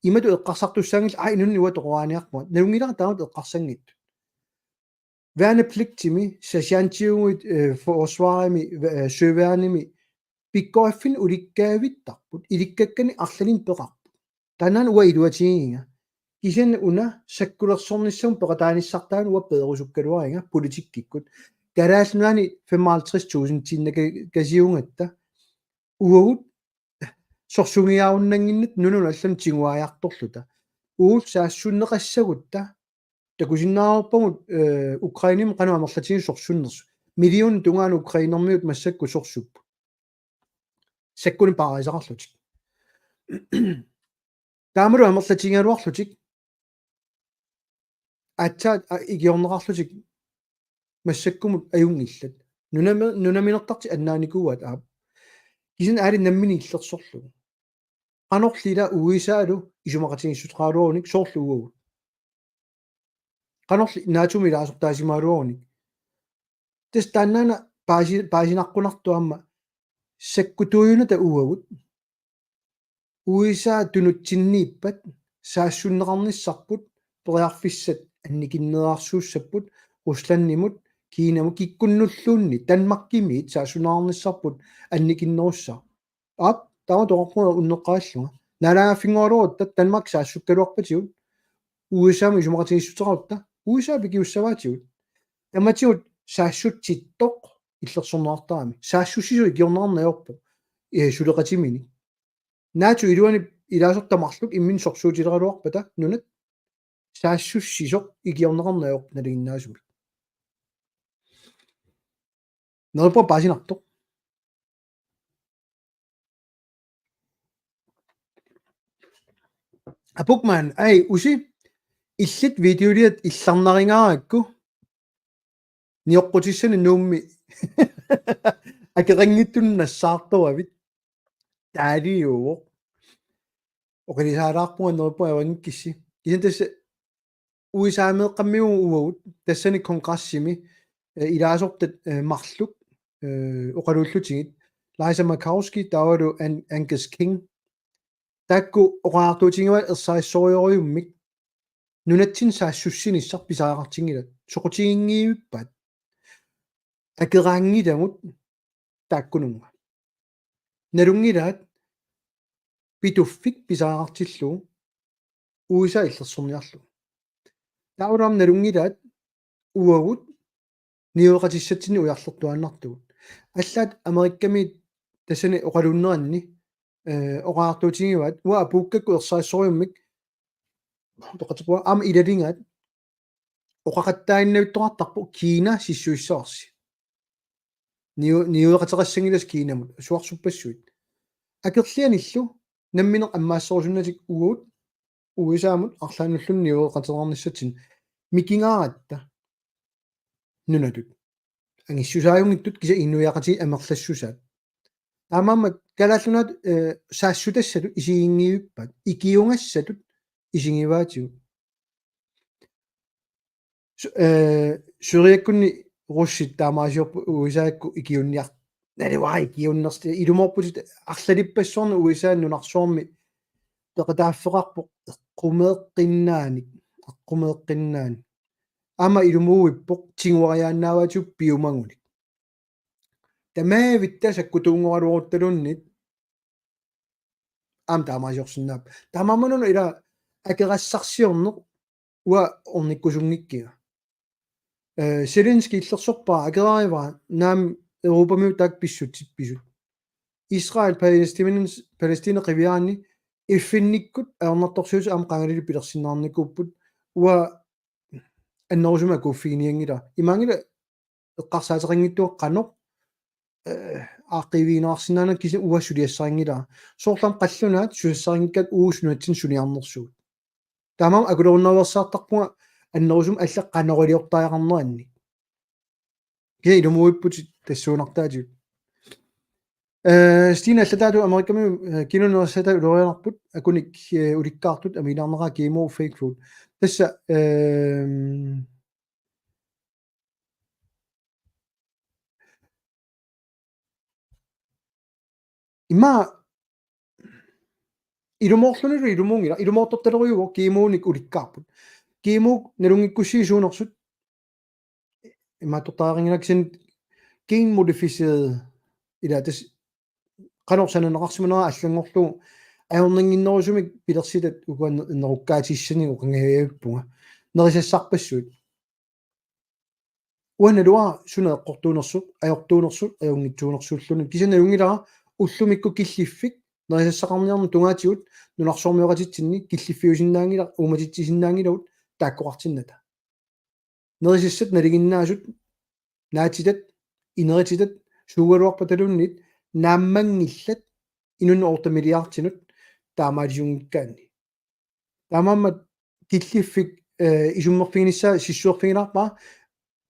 имату эққарсартуссаангил инунни уа тоқорааниарпуат налунгилара таамат эққарсангит værnepligtimi sergeanttiugut forsvarimi søværnimi pikkoiffin ulikkaavittarput ilikkakkani arlalin peqarput tanan uа iluatiginga kisen una sakkulersornissum peqataanissartaan uа pederusukkaluaringa politikkikkut kalaallunaani 55,000 tinnakasiungatta uagut sorsungiaarunnanginnit nunun allan tinguajartorluta uut saassunneqassagutta takusinnaaruuppagut Ukrainim qanu amerlatigi sorsunners million tungaan Ukrainermiut massakku sorsuppu sakkuni paaraisaqarlutik taamalu amerlatigaluarlutik atsaat igiorneqarlutik массаккумут аюнгиллат нунаминертарти аннаанникууат аап кисин аали наммини иллерсорлугу qanorlila uisaalu isumaqatigissutraluunik soorluugut qanorli naatumi ilaasortaasimaaluunik тас тааннаана паасинаққунартуамма саккутуйуната уагут уисаа тунутсиннииппат саассуннеқарниссарпут периарфиссат анникиннеарсууссаппут русланнимут киинаму киккуннуллуунни танмаккимиит саассунеқарниссарпут анникиннерусса ап таа тоқарпуна уннеққааллуга налааффингуалуруттат танмак саассуккалуарпатигут уисаами исумақатигиссутерарутта уисаа пикиуссаваатигут таматигут саассутситтоқ иллерсорнеартарами саассуссисуи киорнеарнаёрпо сулеқатимини наату илуани илаасортамарлук иммин сорсуутилералуарпата нунат саассуссисоқ игиорнеқарнаёрп налигиннаасуми нерпо паасинарто апукман ай уси иллит видеолиат илларнарингараакку ниоққутиссани нуумми акерангиттуннассаартуавит таалиуо оқилисаалаарпуга нерпо авангиккисси исин тасса уисаамеэққаммиу уагут тассани конгрессими илаасортат марлук оқалууллутигит Liza Murkowski таавалу Angus King такку оқаартуутингавал ерсаассориориуммик нунатсин саассуссиниссар писаақартингилат соқутигингииппат акераангиламут тааккунунга налунгилаат питуффик писаақартиллуу уиса иллерсорниарлу таавалам налунгилаат уагут ниоқатиссатсини уярлертуааннартугут аллаат америкками тассани оқалуннеранни оқаартуутингиваат уа апууккакку ерсаассориуммик тоқатепуа ам илалингаат оқақаттаиннавиттоқартарпу Кина сиссуиссаарси ниуеқатеқассангилас Кинамут суарсуппассуит акерлианиллу намминеқ аммаассорусуннатик угут уисаамут арлаануллун ниуеқатеқарниссатсин микингааратта нунатут ангиссусааюнгиттут киса иннуяқати амерлассусаат таамааммат калааллунат саассутассалу исигингиуппат икиунгассатут исигиваатигу суриаккунни руссит таамаасиорпу уисаакку икиунниар налеваа икиуннерсти илуморпутит арлалиппассорну уисааннунарсуарми теқатааффеқарпо эққумеэққиннаани ама илумууиппоқ тингуариааннааватиуп пиумангуник тамаавитта саккутуунгоралуорутталуннит ам таамаасиорсиннаап таамаамануна ила акерассарсиорнеқ уа орниккусунгиккига Zelensky иллерсорпаа акераариваа наам Европамиу таак писсут Israel Palestina qivиаани иффинниккут аернарторсуус аама qangalili пилерсиннаарникууппут уа аннерусума куффигиниангила имангила эққарсаатерингиттуа qanoq ааққивиинаарсинаана киси уассулиассарингила соорлам қаллунаат сулассарингиккат уусунатсин сулиарнерсуут таамам акулеруннаверсаартарпунга аннерусум алла qanорилиортаақарнеранни киа илумуиппут тассуунартаатиут Стина аллатаату америкками кинонерсата улорианарпут акуник уликкаартут амилаарнераа кимо fake food тасса има илумоорлунилу илумуунгила илумоорторталериуго кимууник уликкаарпут кимуук налунгиккуссиисуунерсут имааттортаарингилаксин генмодифицерede ила тас qanорсананеқарсиманера аллангорлу аернингиннерусумик пилерсилат укуан неруккаатиссани оқангавиаппунга нерисассарпассуут уаналуа сунеэққортуунерсут аёртуунерсут аюнгитсуунерсууллуни кисаналунгилара уллумикку киллиффик нерисассақарниарну тунгаатигут нунарсоормиоқатитсинни киллиффиусиннаангила ууматитсисиннаангилавут тааккоқартинната нерисассат налигиннаасут наатитат инерититат суугалуарпаталуннит нааммангиллат инунна ортамилиартинут таамаалиунгиккаанни таамааммат киллиффик исуммерфигнissaa сиссуерфигнаарпаа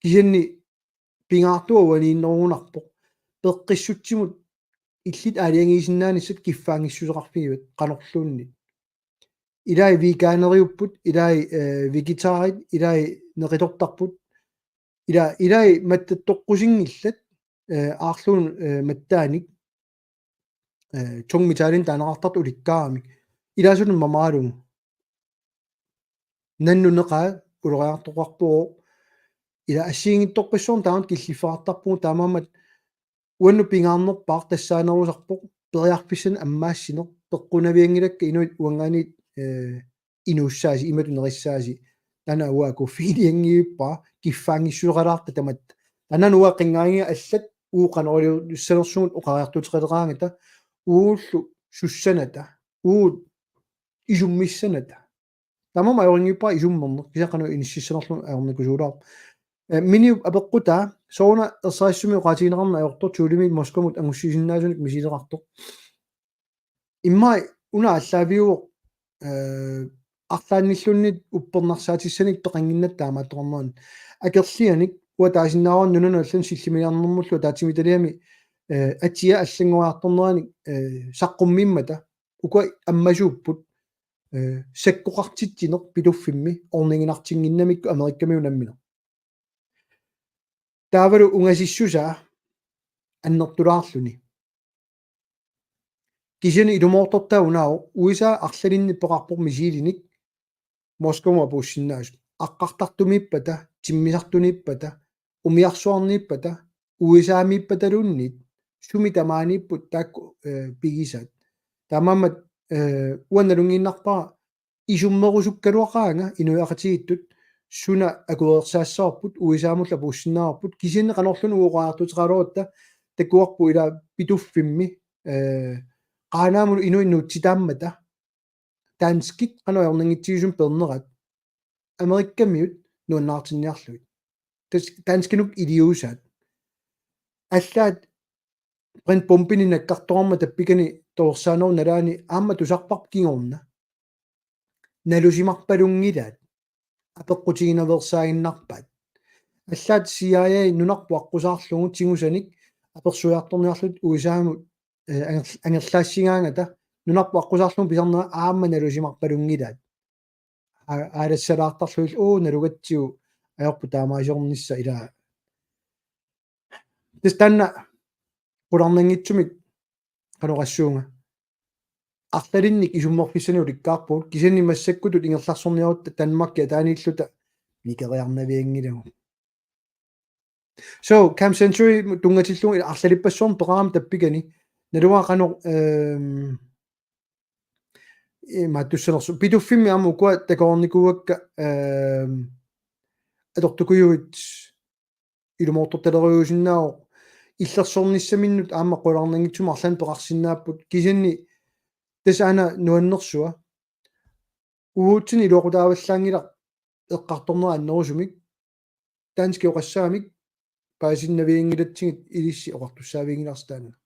кисанни пингаартуа уанииннерунарпо пеққиссутсимут иллит аалиангиисиннааниссат киффаангиссусеқарфигиват qanorluunni илай веганериуппут илай вегетарит илай неқитортарпут илай маттаттоққусингиллат аарлуун маттааник чонгмитаалин таанеқартарт уликкаарамик илаасунун мамаалугу наннунеқаа улериартоқарпоо ила ассиингитторпассуун таамат киллиффаартарпугу таамаамат уанну пингаарнерпаар тассаанерусарпоқ периарписсан аммаассинеқ пеққунавиангилакка инуит уангаанит инууссааси иматунериссааси тана уаку филиангиуппаа киффаангиссулеқалаарта тамат танан уа қингаарига аллат ууқанерулиуссанерсугут оқариартутеқалераангата ууллу суссаната уут исуммиссаната тамама аёрингиуппаа исуммернеқ кисақану иниссиссанерлу аерникусуулаар мини апеққутаа соона ерсаассуми оқаатигинеқарна аёртор туулимит москомут ангуссисиннаасуник мисилеқартоқ иммай уна аллаавиуоқ арлаанниллуннит уппернарсаатиссаник пеқангиннат таамаатторнерун акерлианик уатаасиннаарун нунануллан силлимиарнэрмуллу таатимиталиами атия аллангуаартэрнераник саққуммиммата ука аммасууппут саккоқартитсинеқ пилуффимми орнингинартингиннамикку америккамиунаммина таавалу унгасиссусаа аннертулаарлуни кисини илумоортортаа унаао уиса арлалинни пеқарпор мисиилиник москома пуссиннаасу аққартартумиппата тиммисартуниппата умиарсуарниппата уисаамиппаталууннит суми тамаанииппут таакку пигисаат таамаамат уанналунгииннарпара исуммерусуккалуақаанга инуяқатигиттут суна акуерсаассаарпут уисаамулла пуссиннаарпут кисинне канорлуну уоqaartutеқалуатта такуарпу ила питуффимми qaaнаамулу инуиннуутситааммата таанскит канаорнингитсигисум пернерат америккамиут нуаннаартинниарлуит таанскинук илиусаат аллаат прин помпини наккарторма таппикани тоорсаанер налаани аама тусарпарп кигорна налусимарпалунгилаат апеққутигинаверсаагиннарпаат аллаат CIA нунарпу аққусаарлугу тигусаник аперсуяарторниарлут уисаамут ангерлаассигаангата нунарпу аққусаарлугу писарнера аама налусимарпалунгилаат аалассалаартарлуил налугатсиу аёрпу таамаасиорнisса илаа тэстанна пуларнангитсумик канорассуунга арлалинник исумморфиссани уликкаарпуут кисани массаккутут ингерларсорниарутта танмакки тааниллута никериарнавиангилагу so Camp Century тунгатиллугу арлалиппассуорн пеқарам таппикани налуа канор маттуссанерсу питуффимми аму куа такоорникуакка атортукуйуит илумоорторталериусиннао иллерсорниссаминнут аама qulарнангитсума арлан пеқарсиннааппут кисанни тасаана нуаннерсуа уутсини илуоқутааваллаангила эққарторнера аннерусумик таански оқассаамик паасиннавиингилатсигит илисси оқартуссаавиингиларстаана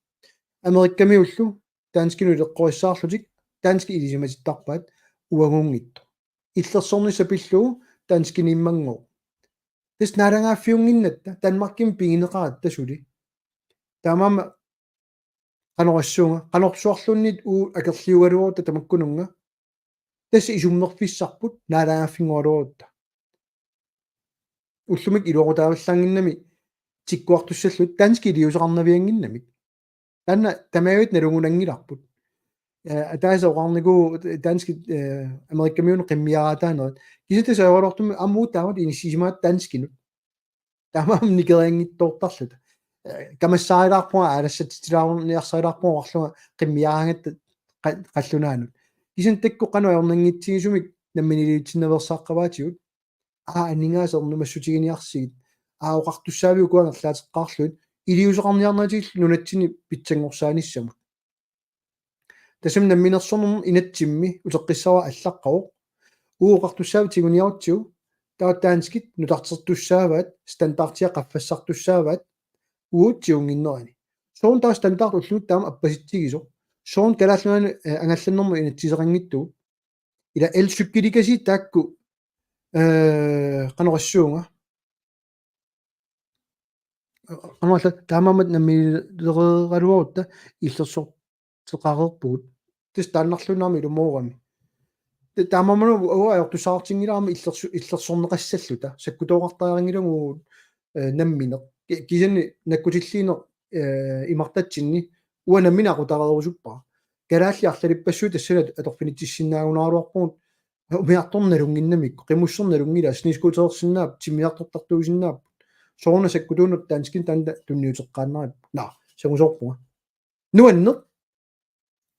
америккамиуллу таанскину илеққориссаарлутик таански илисиматиттарпаат уагунгитто иллерсорнисса пиллугу таанскини иммангоо тас нарангаффиунгиннатта танмарким пигинеқарат тасули таамаама канорассуунга канорсуарлуннит уу акерлиугалуорта тамаккунунга тас исуммерфиссарпут наалааффингуалуорта уллумик илуоқутааваллаангиннами тиккуартуссаллут таански илиусеқарнавиангиннамик танна тамаавит налунгунангиларпут атааса оqarnigu таански америккамиуне қиммиараатаанерат кисатасаавалортуми аммуутаават иниссисимаат таанскину тамаам никериангиттоортарлута камассаарилаарпуа алассатитилаарниарсаилаарпуа орлуга қиммиараангатта қаллунаанут кисин такку кануарнангитсигисумик намминилиутсиннаверсааққаваатигут анингаасернумассутигиниарсигит оқартуссаавиу куангерлаатеққарлуит илиусеқарниарнаатигил нунатсини питсангорсааниссамут тасим намминерсорнум инатсимми утеққиссава аллаққавоқ ууоқартуссаавит сигуниарутсиу тааттаанскит нутартертуссааваат стандартиа қаффассартуссааваат уутсиунгиннерани соон таа стандарт уллуут таама аппаситсигисо соон калааллунаани ангалланнэрму инатсисеқангиттуу ила элсуккиликаси таакку канорассуунга канаалла таамаамат наммилереералуарутта иллерсор теқарерпуут тис тааннарлунаарми илумоорами таамааману уа аёртусаартингилаарми иллерсорнеқассаллута саккутооқартаарингилагу намминеq кисани наккутиллиинеq имартатсинни уанаммина aqutareruusuppa калаалли арлалиппассуу тассалат аторфинитсиссинаагунааруарпугут умиарторналунгиннамикку qimmusserналунгила снискутерерсинаап тиммиартортартуусиннаап соорна саккутуунут таанскин таанда тунниутеққааннерат на сагусорпуга нуаннеқ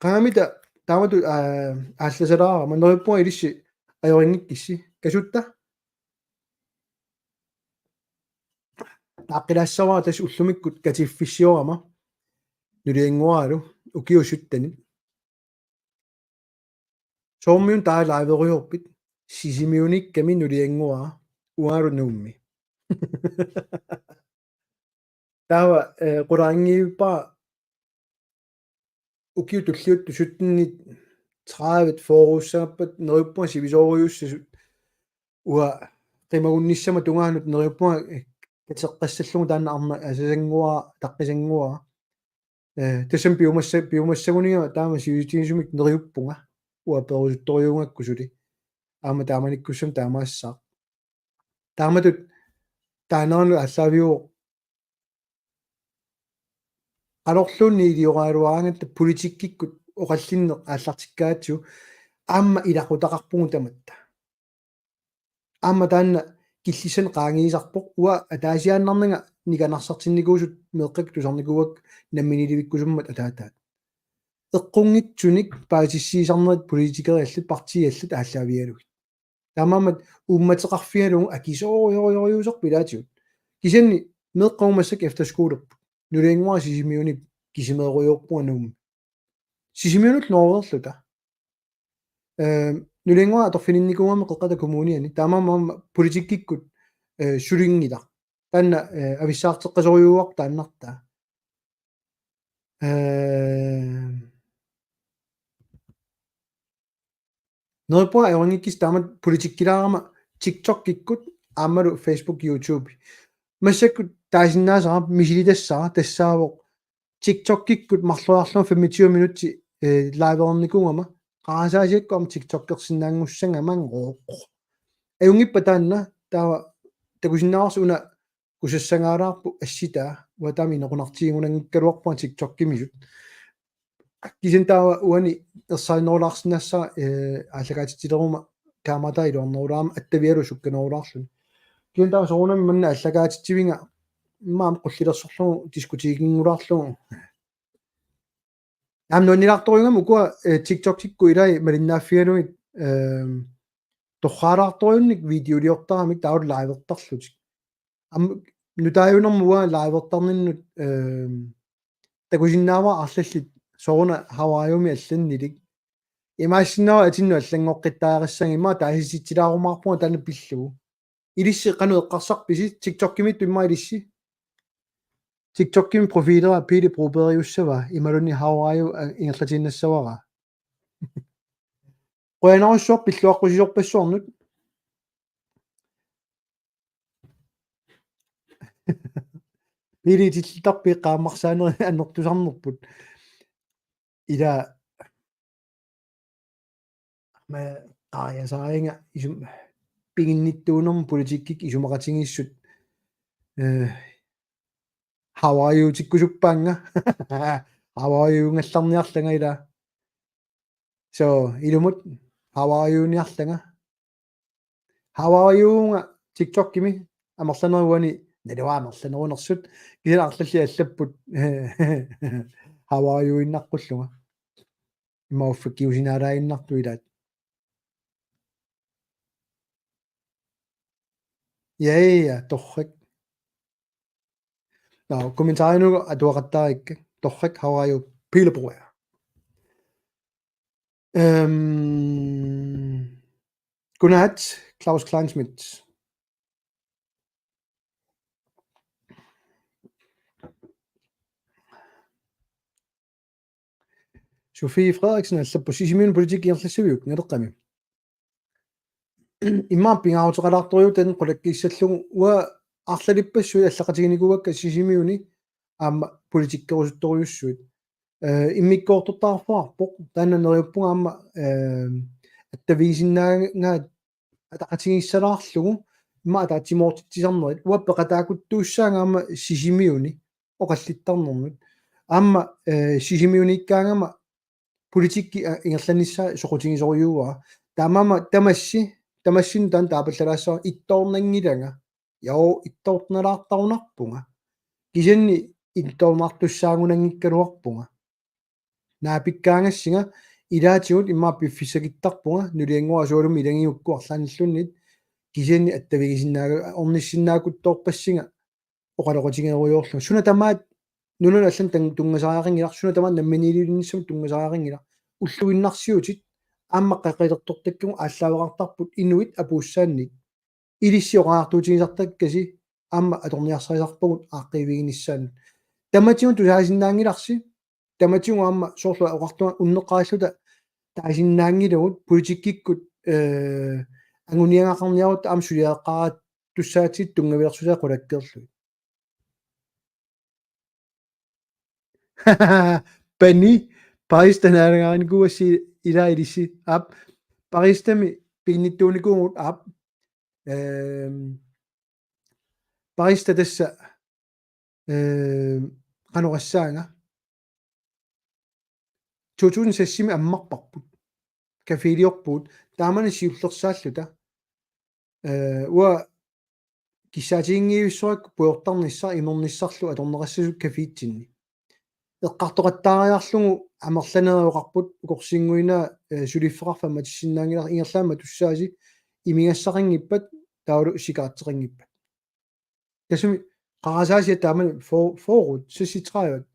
qaamita taamatu aallasalaara манериппуа илисси ajoriнгиккисси касутта тааққилаассаваа тас уллумиккут катиффиссиорама нулиангуаралу укиусуттани соормиун таалаавериорпит сисимиуникками нулиангуара уаару нуумми таава qulaangiippa укиу туллиутту суттиннит 30 форуссааппат нериппуа сивисоориуссасут уа qimagунниссама тунгаанут нериппуа катеққассаллугу таана арна асасангуа таққисангуа тассам пиумассагунига таама сивитигисумик нериуппунга уа перусутториунгаккусули аама тааманиккуссам таамаассаа тааматут таанерну аллаавиу алорлуунни илиораалуаангатта политиккиккут оқаллинне ааллартиккаатсу аама илақутақарпугу таматта аама таанна киллисан qaangiisarpoq уа атаасиааннарнага никанарсартинникуусут меэққак тусарникуак намминиливиккусуммат атаатаат эққунгитсуник паатиссиисарнерит политикериаллут партиаллут ааллаавиалугит таамаамат умматеқарфиалугу акисоориориусеқ пилаатиут кисанни меэққумассак эфтерскуулерпут нулиангуа сисимиуни кисимееруйорпуа нуум сисимиунут норерлута нулиангуа аторфининникуама қеққата коммуниани таамаама политиккиккут сулингила таанна ависсаартеққасориуақ тааннарта нерпуа авангиккис таамат политиккилаарама TikTok-киккут аамалу Facebook YouTube массаккут таасиннаасаа мисилитассаа тассаавоқ TikTok-киккут марлуарлума 25 минутти лайверникунгама qaasaasikkuam TikTok-керсинаангуссангаман аюнгиппа таанна таава такусиннаарсуна кусассангаалаарпу асситаа уатами нерунартигунангиккалуарпуа TikTok-кимисут кисен таава уани ерсаиннерулаарсинассаа аллагаатитилерума камата илуарнерулаама аттавиалу сукканерулаарлун кисен таава соорунами манна аллагаатитсивинга имаам qullilersorlugu дискутигингулаарлугу амнониларторюнгам укуа TikTok-тикку илай малиннааффиалугит торраалаарторюнник видеолиортарамик таул лайвертарлутик ам нутааюнэрмуа лайвертарниннут такусиннаава арлаллит соруна хавааюми алланнилик имаассиннаа атинну аллангоққиттаариссанги има таасиситсилаарумаарпуга тана пиллугу илисси кану эққарсарписи TikTok-кимит имма илисси TikTok-ким профилера пили пробериуссава ималуни хавааю ингерлатиннассавара qoyanarussuar pilluaqqusisорпассуарнут пилитиллитарпи qaammarsaaneri аннертусарнерпут ила ма qaayasaaringa isum пигинниттуунерм политиккик исумақатингиссут хавааюутиккусуппаанга хавааюунгалларниарлага ила so ilumut хавааюуниарлага хавааюунга TikTok-кими амерланеруани налуаамерланерунерсут кисаларлалли аллаппут хавааюиннаққуллуга имауффаккиусинаалаиннарту илаат яя торрак на комментаринуга атуақаттарикка торрак хавааю пилебруя Godnat, Claus Kleinschmidt. Sofie Frederiksen altså på sisimin politik i Erlasivjuk, nederqami. Imma pingaauteqalartoriu tan qulakkissallugu ua arlalippassui allaqatiginikuakka sisimiuni aama politikkerusuttoriussuit. Immikkoortortaarfuarpoq taannaneriuppunga aama attavisinnaaga ataqatigissalaarlugu имма таатимоортитсисарнерит уаппеқатаакуттууссаангаама сисимиуни оқаллиттарнэрнут аама сисимиуниккаангама политикки ингерланissaa соқутигисориуаа таамаама тамассин таан таапаллалаассаа иттоорнангилага яо иттоортналаартарунарпунга кисанни иттоорнартуссаагунангиккалуарпунга наапиккаангассига илаатигут иммаа пиффисагиттарпунга нулиангуа суалуми илагиукку арлааниллуннит кисианни аттавигисиннаага орниссиннаакутторпассига оқалоқутигеруйоорлу суна тамаат нунун аллан тунгасаарингилар суна тамаат намминилилинниссам тунгасаарингила уллуиннарсиутит аамма қақилертортаккугу ааллаавеқартарпут инуит апууссаанник илиссиоqaartuutigisartakkasi аамма аторниарсарисарпагут ааққивигиниссаан таматиун тусаасиннаангиларси таматиун аамма соорлуа оқартуа уннеққааллута таасиннаангилагут политиккиккут ангуниангақарниарут аам сулиаққараат туссаатит тунгавиерсусаа қулаккерлу пани паистанаарангаанкуасси илаилисси ап паристами пигниттууникуугут ап париста тасса канорассаанга 2006 аммарпарпут кафеилиорпут таамани сиуллерсааллута уа кисаатингиуссуак пуйортарниссаа имерниссарлу аторнерассасут кафиитсинни эққартоқаттаариарлугу амерланериоқарпут укорсингуина сулиффеқарфама тиссиннаангилар ингерлаама туссааси имигассақингиппат таулу сикаатсеқингиппат тасуми қарасаасиа таамани форут сиситраават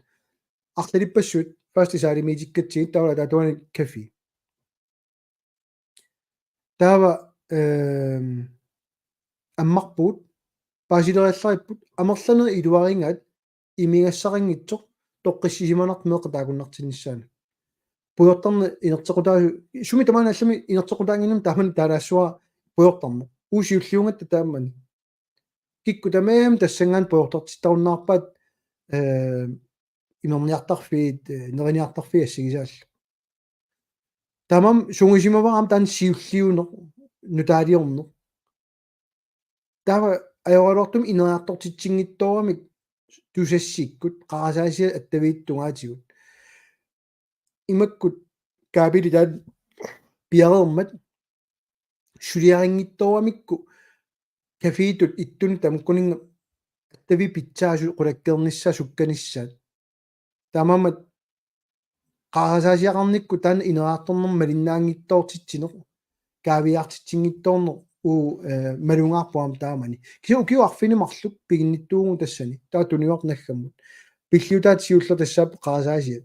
арлалиппассуут фаст исаалимитиккатсигит таула татуани кафи таава аммарпут паасилериаллариппут амерланери илуарингаат имигассақингитсоқ тоққиссисиманарт меэқа таакуннартиннссаана пуйортарне инертеқутаа суми тамаана аллами инертеқутаангиннам таамани таалаассуа пуйортарне уусиуллиунгатта таамани кикку тамаам тассангаан пуйортартиттаруннаарпаат имерниартарфиит нериниартарфи ассигисаалла тамам сунгисимаваам таан сиуллиунеқ нутаалиорнеқ тава аёралуартум инериартортитсингиттоорамик тусассиккут қарасаасиа аттавииттунгаатигут имаккут каапилитаат пиареермат сулиарингиттоорамикку кафиитут иттуни тамккунинга аттави питсаасу қулаккернissaa сукканиссаат тамамат қарасаасиақарникку таан инериарторнерма линнаангиттоортитсинеқ каавиартитсингитторнеқ малунгаарпуам таамани киуарфинимарлук пигинниттуугу тассани таа туниуарнаггаммут пиллиутаат сиуллер тассаап қарасаасиат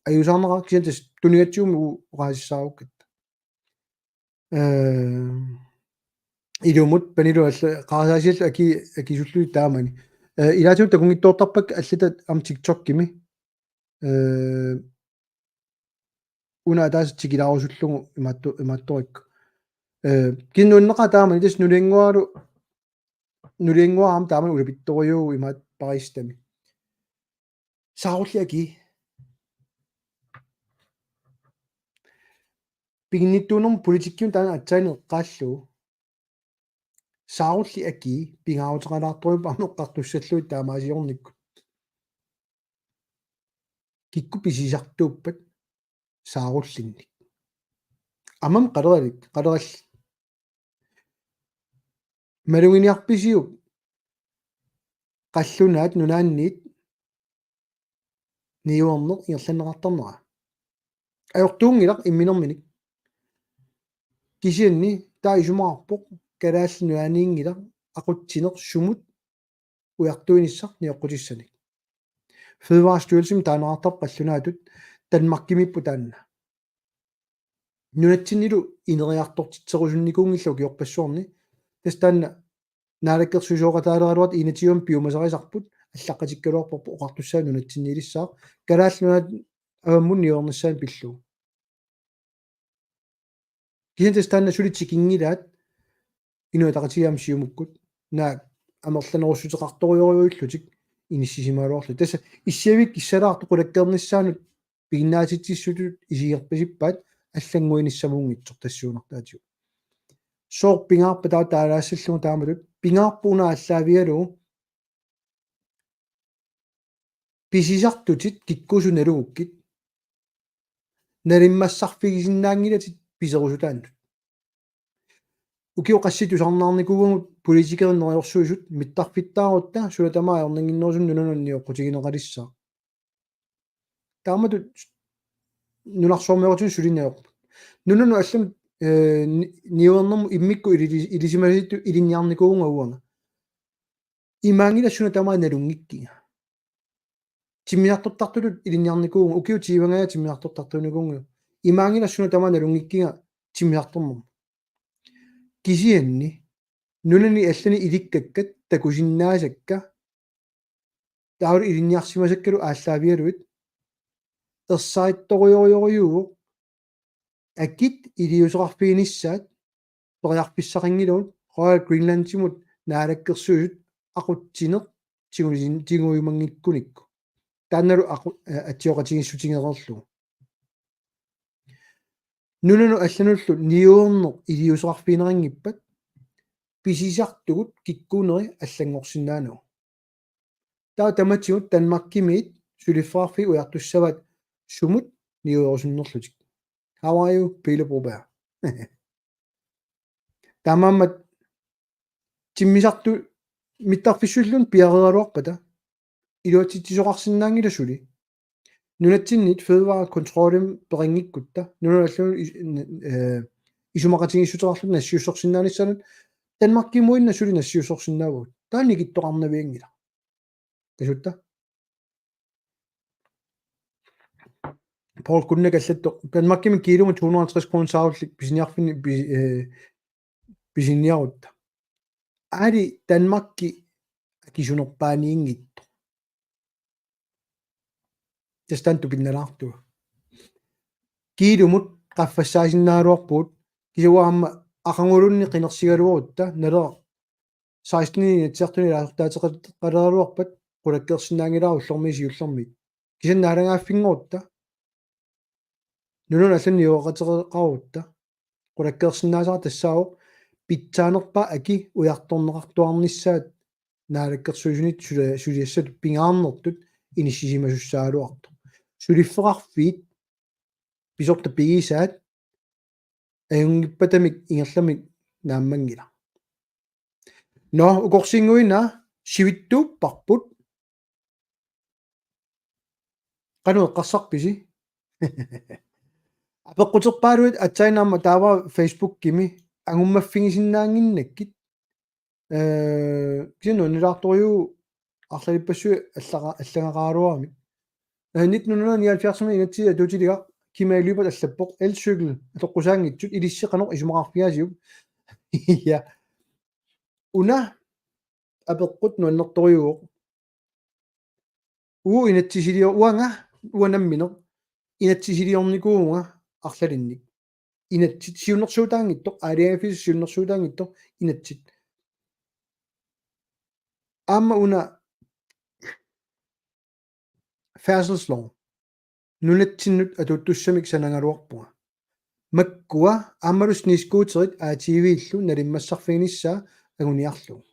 аюсаарнера кисантас туниатсууми ураасissaarukkат илумут панилуалла қарасаасиалла акисуллуи таамани илаатиут такунгиттоортарпак аллатат ам тиктоккими уна таас тикилаарусуллугу имаатторикку киннууннеqa таамани тас нулингуаам таамани улапитториуу имаат паристами саарлиаки пигниттуунерм политиккиун таана атсаани эққааллуу саарлиаки пингаарутеқалаарторуп арнеққартуссаллуит таамаасиорникку кикку писисартууппат сааруллинник амам қалералли малугиниарписиуп қаллунаат нунаанниит ниуорнеқ иерланнеқартарнера аёртуунгилақ имминерминик кисианни таа исумаарпоқ калаалли нуааниингилақ ақутсинеқ сумут уяртуиниссар ниоққутиссаник федерaalstyrelsen таанеқартар қаллунаатут танмаркимиппу таанна нунатсиннилу инериартортитсерусунникуунгиллу киорпассуорни тастаанна наалаккерсусооқатаалералуат инатиум пиумасарисарпут аллаққатиккалуарпорпу оқартуссаа нунатсиннилиссаа калааллунат аваммун ниорнссаан пиллуу кисентастаанна сулитсикингилаат инуатақатигаам сиумуккут наа амерланерусутеқарториориуиллутик иниссисималуарлу тасса иссиавик киссалаарту қулаккерниссаанут пигиннаатитсиссутут исигерпасиппаат аллангуиниссамуунгитсор тассуунартаатиу soor pingaarpa taalaassallugu taamatut pingaarpuuna allaavialu pisisartutit kikkusunalugukkit nalimmassarfigisinnaangilatit piserusutaannut ukiuqassitusarnaarnikuugut politikerineriorsuisut mittarfittaarutta sulatamaа orninginnersun nunanunniоққутигинеқалиссаа taamatut nunarsormequtun sulineorpu nununu allum niuernermu immikku ilisimasittu ilinniarnikuunga uanga imaangilassuna tamaa nalungikkiga timmiartortartulut ilinniarnikuunga ukiu tiivangaya timmiartortartuunikuunga imaangilassuna tamaa nalungikkiga timmiartornermu kisianni nunani allani ilikkakkat takusinnaasakka taawul ilinniarsimasakkalu ааллаавиалуит ерсаитторуйориориугу аккит илиусоқарфигинissaат периарписсақингилуут Royal Greenland-тимут наалаккерсуусут ақутсинеқ тигуимангиккуникку таанналу атсиоқатигиссутингерерлу нунану аллануллу ниуернеқ илиусоқарфигинерингиппат писисартугут киккуунери аллангорсинаануу таа таматсигут Данмаркимиит сулиффаарфи уяртуссават sumut niuerusуннерлутик how are you Pele Broberg тамаммат тиммисарту миттарфиссуллун пиареалуарпата илуатитсисоқарсинаангиласули нунатсиннит федерaalkontrollum перингиккутта нуналлу исумақатигиссутерарлут нассиуссорсинааниссанут Данмаркимуинна сули нассиуссорсинаавут таанникиттоқарнавиангила тасутта Paul kunne kallattu Danmarkimi kiilunga 250 kroner saavullik pisiniarfini pisiniarutta ali Danmarkki akisunerpaaniingittu tastantu pinnalaartu kiilumut qaffassaasinnaaluarpuut kisuaamma aqangulunni qinersigaluorutta nalera 16 itsartuni laartaatiqaleraluarpat qulakkersinnaangilaaru ullormiisiullermit kisannaalangaaffinngorutta нунун алланниуоқатереқарутта qulakkersinnaasara тассаавоқ питсаанерпа аки уярторнеқартуарниссаат наалаккерсуисунит сулиассат пингаарнертут иниссисимасуссаалуарто сулиффеқарфиит писорта пигисаат аюнгиппатамик ингерламик нааммангила но укорсингуина сивиттууппарпут кануэққарсарписи апеққутерпаалуит атсайнаама таава Facebook кими ангуммаффигисиннаангиннаккит кину нилаарториу арлалиппассу аллагақаалуарами 1979 инатсиа тутилига кимаилуипат аллаппоқ элсюгл атоққусаангитсут илиссеқанеқ исумақарфиасиуп я уна апеққут нуаннерториуоқ инатсисилио уанга уанамминеқ инатсисилиорникуунга арлалинник инатсит сиуннэрсуутаангиттоқ алиафис сиуннэрсуутаангиттоқ инатсит аама уна фærselslov нунатсиннут атуттуссамик санангалуарпуга маккуа аамалус нискуутерит аативииллу налиммассарфигиниссаа агуниарлу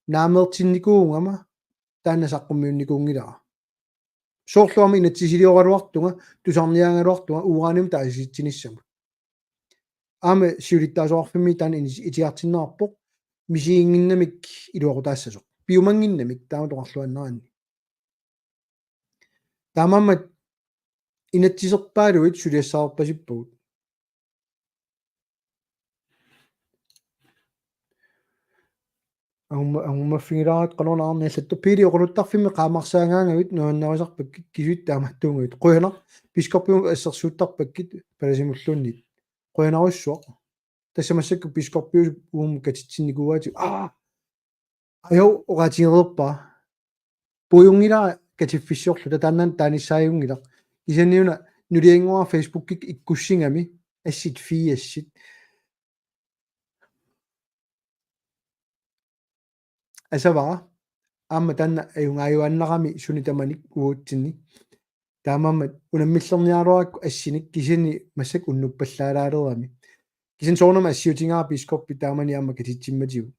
наамертинникуунгама таанасаққуммиунникуунгилара соорлуама инатсисилиоралуартунга тусарниаангалуартунга уурааниум таасиситсиниссамут аама сиулиттаасоарфимми таан итиартиннаарпоқ мисиингиннамик илуақутаассасоқ пиумангиннамик тааматоқарлуаннеранни таамаммат инатсисерпаалуит сулиассаарпасиппагут аммаффигилаат канонаарни аллатту пилиоқулуттарфимми qaamarsaaгаангавит нуаннерисарпаккит кисуит тааматтуунгавит қуянар пискорпиунг ассерсууттарпаккит паласимуллууннит қуянаруссуақ тассамассакку пискорпиус уум катитсинникууаати ajau oqatigererpa puiungila katиффиссиорлу татааннан тааниссааюнгила исанниуна нулиангуа фейсбуккик иккуссингами ассит фиассит асавара аама таанна аюнгааюаннарами сунитаманик уутсинни таамаамат унаммиллерниаруакку ассиник кисини массак уннуппаллаалаалерами кисин соонама ассиутингаа пискорпи таамани аама катитсимматигу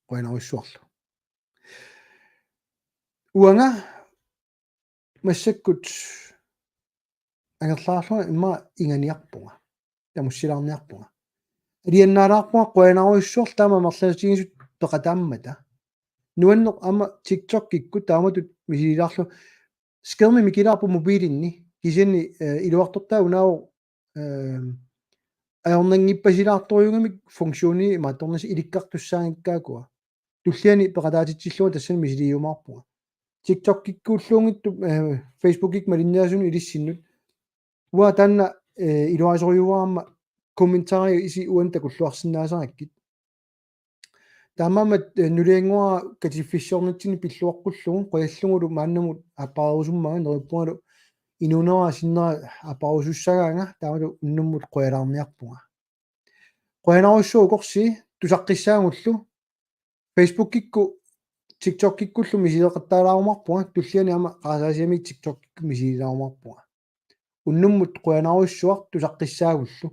қуанаруссуарлу уанга массаккут ангерлаарлуга имма инганиарпунга тамуссилаарниарпунга алианнаалаарпунга қуанаруссуар таама марласутигисут пеқатааммата нуаннеқ ама TikTok кикку тааматут мисилаарлу скерми микилаарпу мобилинни кисини илуартортаа унаау аернангиппасилаарторюгамик функциони маатторнас иликкартуссаангиккаакуа туллиани пеқатаатитсиллуга тассани мисилиумаарпунга TikTok киккууллуунгитту Facebook-ик малинниасуни илиссиннут уа таанна илуасориуаама комментарио иси уан такуллуарсинаасараккит таамаамат нулиангуа катиффиссиорнатсини пиллуаққуллугу қояллугулу мааннамут аппаарусуммага нериппугалу инунера синнера аппаарусуссагаанга таамалу уннуммут қоялаарниарпунга қоянаруссуу корси тусаққиссаагуллу Facebook-кикку TikTok-киккуллу мисилеқаттаалаарумарпунга туллиани ама qaasаасиами TikTok-кикку мисилилаарумарпунга уннуммут қоянаруссуар тусаққиссаагуллу